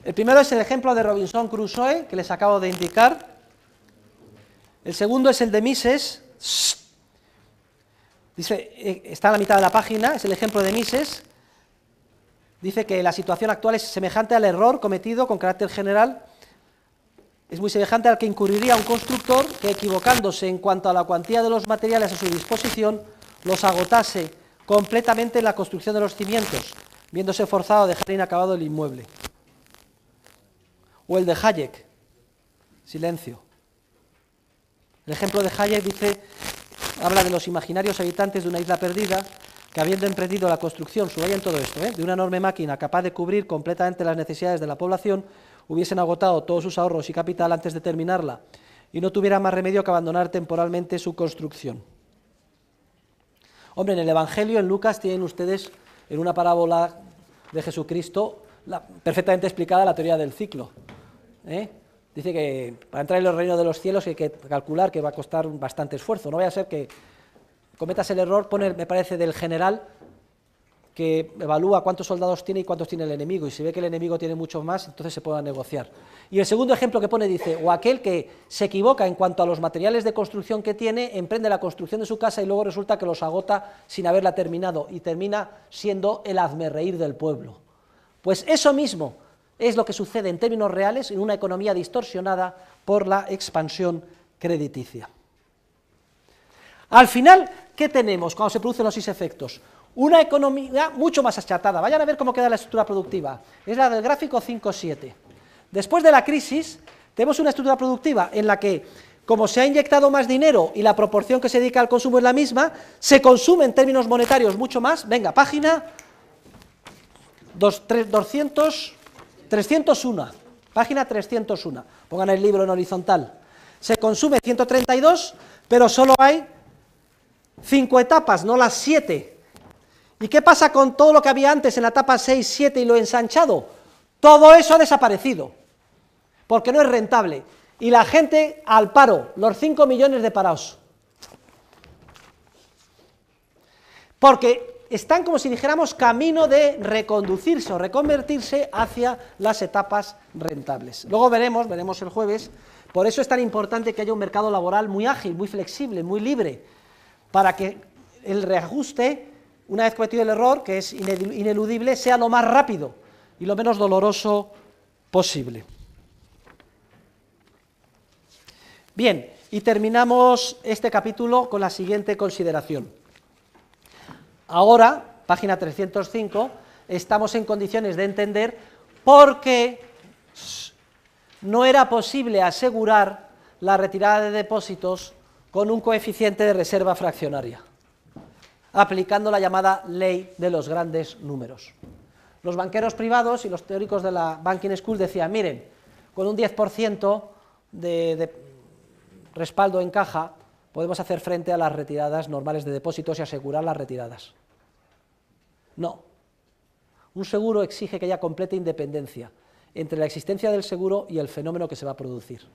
El primero es el ejemplo de Robinson Crusoe, que les acabo de indicar. El segundo es el de Mises. Dice, está a la mitad de la página, es el ejemplo de Mises. Dice que la situación actual es semejante al error cometido con carácter general, es muy semejante al que incurriría un constructor que, equivocándose en cuanto a la cuantía de los materiales a su disposición, los agotase completamente en la construcción de los cimientos, viéndose forzado a dejar inacabado el inmueble. O el de Hayek, silencio. El ejemplo de Hayek habla de los imaginarios habitantes de una isla perdida, que habiendo emprendido la construcción, subrayan todo esto, de una enorme máquina capaz de cubrir completamente las necesidades de la población, hubiesen agotado todos sus ahorros y capital antes de terminarla, y no tuviera más remedio que abandonar temporalmente su construcción. Hombre, en el Evangelio, en Lucas, tienen ustedes, en una parábola de Jesucristo, perfectamente explicada la teoría del ciclo. Dice que para entrar en el reino de los cielos hay que calcular que va a costar bastante esfuerzo. No vaya a ser que cometas el error, me parece, del general que evalúa cuántos soldados tiene y cuántos tiene el enemigo, y si ve que el enemigo tiene muchos más, entonces se pueda negociar. Y el segundo ejemplo que pone dice, o aquel que se equivoca en cuanto a los materiales de construcción que tiene, emprende la construcción de su casa y luego resulta que los agota sin haberla terminado, y termina siendo el hazmerreír del pueblo. Pues eso mismo es lo que sucede en términos reales en una economía distorsionada por la expansión crediticia. Al final, ¿qué tenemos cuando se producen los efectos? Una economía mucho más achatada. Vayan a ver cómo queda la estructura productiva. Es la del gráfico 5.7. Después de la crisis, tenemos una estructura productiva en la que, como se ha inyectado más dinero y la proporción que se dedica al consumo es la misma, se consume en términos monetarios mucho más. Venga, página 301. Página 301. Pongan el libro en horizontal. Se consume 132, pero solo hay 5 etapas, no las 7. ¿Y qué pasa con todo lo que había antes en la etapa 6, 7 y lo ensanchado? Todo eso ha desaparecido, porque no es rentable. Y la gente al paro, los 5 millones de parados. Porque están, como si dijéramos, camino de reconducirse o reconvertirse hacia las etapas rentables. Luego veremos el jueves, por eso es tan importante que haya un mercado laboral muy ágil, muy flexible, muy libre, para que el reajuste, una vez cometido el error, que es ineludible, sea lo más rápido y lo menos doloroso posible. Bien, y terminamos este capítulo con la siguiente consideración. Ahora, página 305, estamos en condiciones de entender por qué no era posible asegurar la retirada de depósitos con un coeficiente de reserva fraccionaria, aplicando la llamada ley de los grandes números. Los banqueros privados y los teóricos de la Banking School decían, miren, con un 10% de respaldo en caja podemos hacer frente a las retiradas normales de depósitos y asegurar las retiradas. No. Un seguro exige que haya completa independencia entre la existencia del seguro y el fenómeno que se va a producir.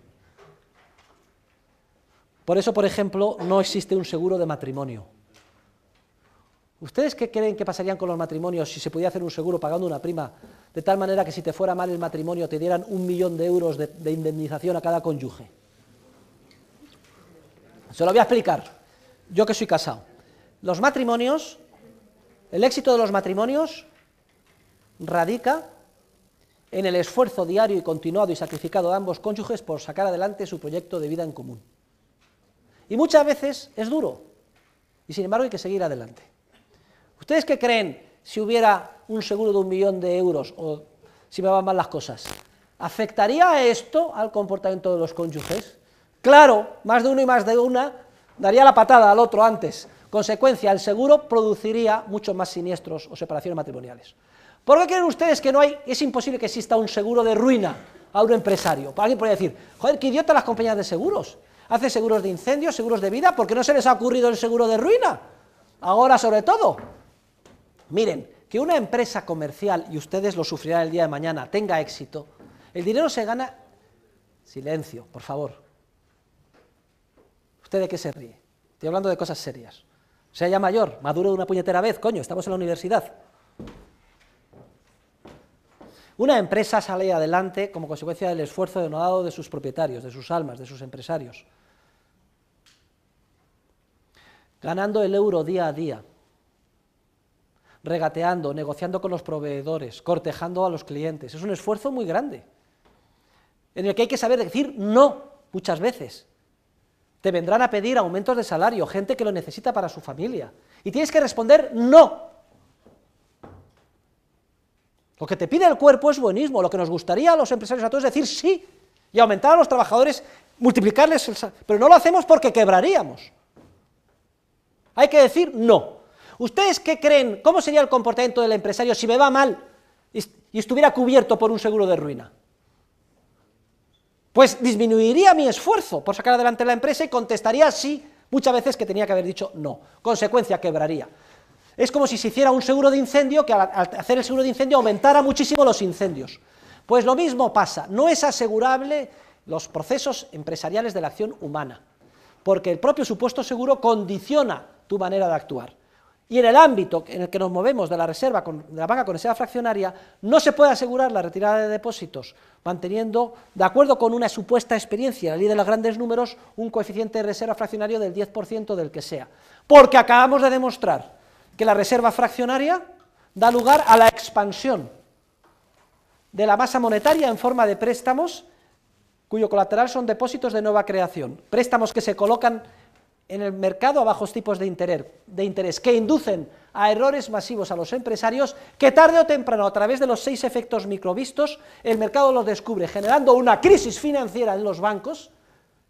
Por eso, por ejemplo, no existe un seguro de matrimonio. ¿Ustedes qué creen que pasarían con los matrimonios si se pudiera hacer un seguro pagando una prima, de tal manera que si te fuera mal el matrimonio te dieran 1 millón de euros de indemnización a cada cónyuge? Se lo voy a explicar, yo que soy casado. Los matrimonios, el éxito de los matrimonios radica en el esfuerzo diario y continuado y sacrificado de ambos cónyuges por sacar adelante su proyecto de vida en común. Y muchas veces es duro, y sin embargo hay que seguir adelante. ¿Ustedes qué creen si hubiera un seguro de 1 millón de euros o si me van mal las cosas? ¿Afectaría esto al comportamiento de los cónyuges? Claro, más de uno y más de una daría la patada al otro antes. Consecuencia, el seguro produciría muchos más siniestros o separaciones matrimoniales. ¿Por qué creen ustedes que es imposible que exista un seguro de ruina a un empresario? Alguien podría decir, joder, qué idiota las compañías de seguros. Hacen seguros de incendios, seguros de vida, ¿por qué no se les ha ocurrido el seguro de ruina? Ahora sobre todo. Miren, que una empresa comercial, y ustedes lo sufrirán el día de mañana, tenga éxito, el dinero se gana... Silencio, por favor. ¿Usted de qué se ríe? Estoy hablando de cosas serias. Sea ya mayor, maduro de una puñetera vez, coño, estamos en la universidad. Una empresa sale adelante como consecuencia del esfuerzo denodado de sus propietarios, de sus almas, de sus empresarios, ganando el euro día a día, regateando, negociando con los proveedores, cortejando a los clientes. Es un esfuerzo muy grande, en el que hay que saber decir no muchas veces. Te vendrán a pedir aumentos de salario, gente que lo necesita para su familia, y tienes que responder no. Lo que te pide el cuerpo es buenismo, lo que nos gustaría a los empresarios a todos es decir sí, y aumentar a los trabajadores, multiplicarles el salario, pero no lo hacemos porque quebraríamos. Hay que decir no. ¿Ustedes qué creen? ¿Cómo sería el comportamiento del empresario si me va mal y estuviera cubierto por un seguro de ruina? Pues disminuiría mi esfuerzo por sacar adelante la empresa y contestaría sí muchas veces que tenía que haber dicho no. Consecuencia, quebraría. Es como si se hiciera un seguro de incendio, que al hacer el seguro de incendio aumentara muchísimo los incendios. Pues lo mismo pasa, no es asegurable los procesos empresariales de la acción humana, porque el propio supuesto seguro condiciona tu manera de actuar. Y en el ámbito en el que nos movemos de la reserva, de la banca con reserva fraccionaria, no se puede asegurar la retirada de depósitos, manteniendo, de acuerdo con una supuesta experiencia, la ley de los grandes números, un coeficiente de reserva fraccionario del 10% del que sea. Porque acabamos de demostrar que la reserva fraccionaria da lugar a la expansión de la masa monetaria en forma de préstamos, cuyo colateral son depósitos de nueva creación, préstamos que se colocan en el mercado a bajos tipos de interés, que inducen a errores masivos a los empresarios, que tarde o temprano, a través de los 6 efectos microvistos, el mercado los descubre, generando una crisis financiera en los bancos,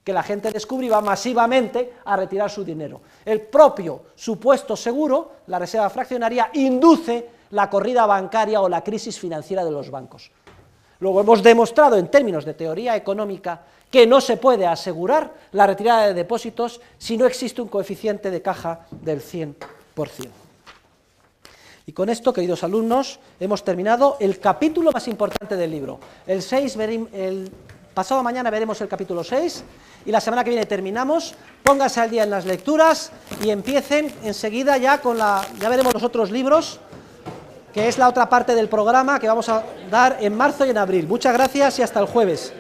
que la gente descubre y va masivamente a retirar su dinero. El propio supuesto seguro, la reserva fraccionaria, induce la corrida bancaria o la crisis financiera de los bancos. Luego hemos demostrado en términos de teoría económica que no se puede asegurar la retirada de depósitos si no existe un coeficiente de caja del 100%. Y con esto, queridos alumnos, hemos terminado el capítulo más importante del libro. El pasado mañana veremos el capítulo 6 y la semana que viene terminamos. Pónganse al día en las lecturas y empiecen enseguida ya con ya veremos los otros libros, que es la otra parte del programa que vamos a dar en marzo y en abril. Muchas gracias y hasta el jueves.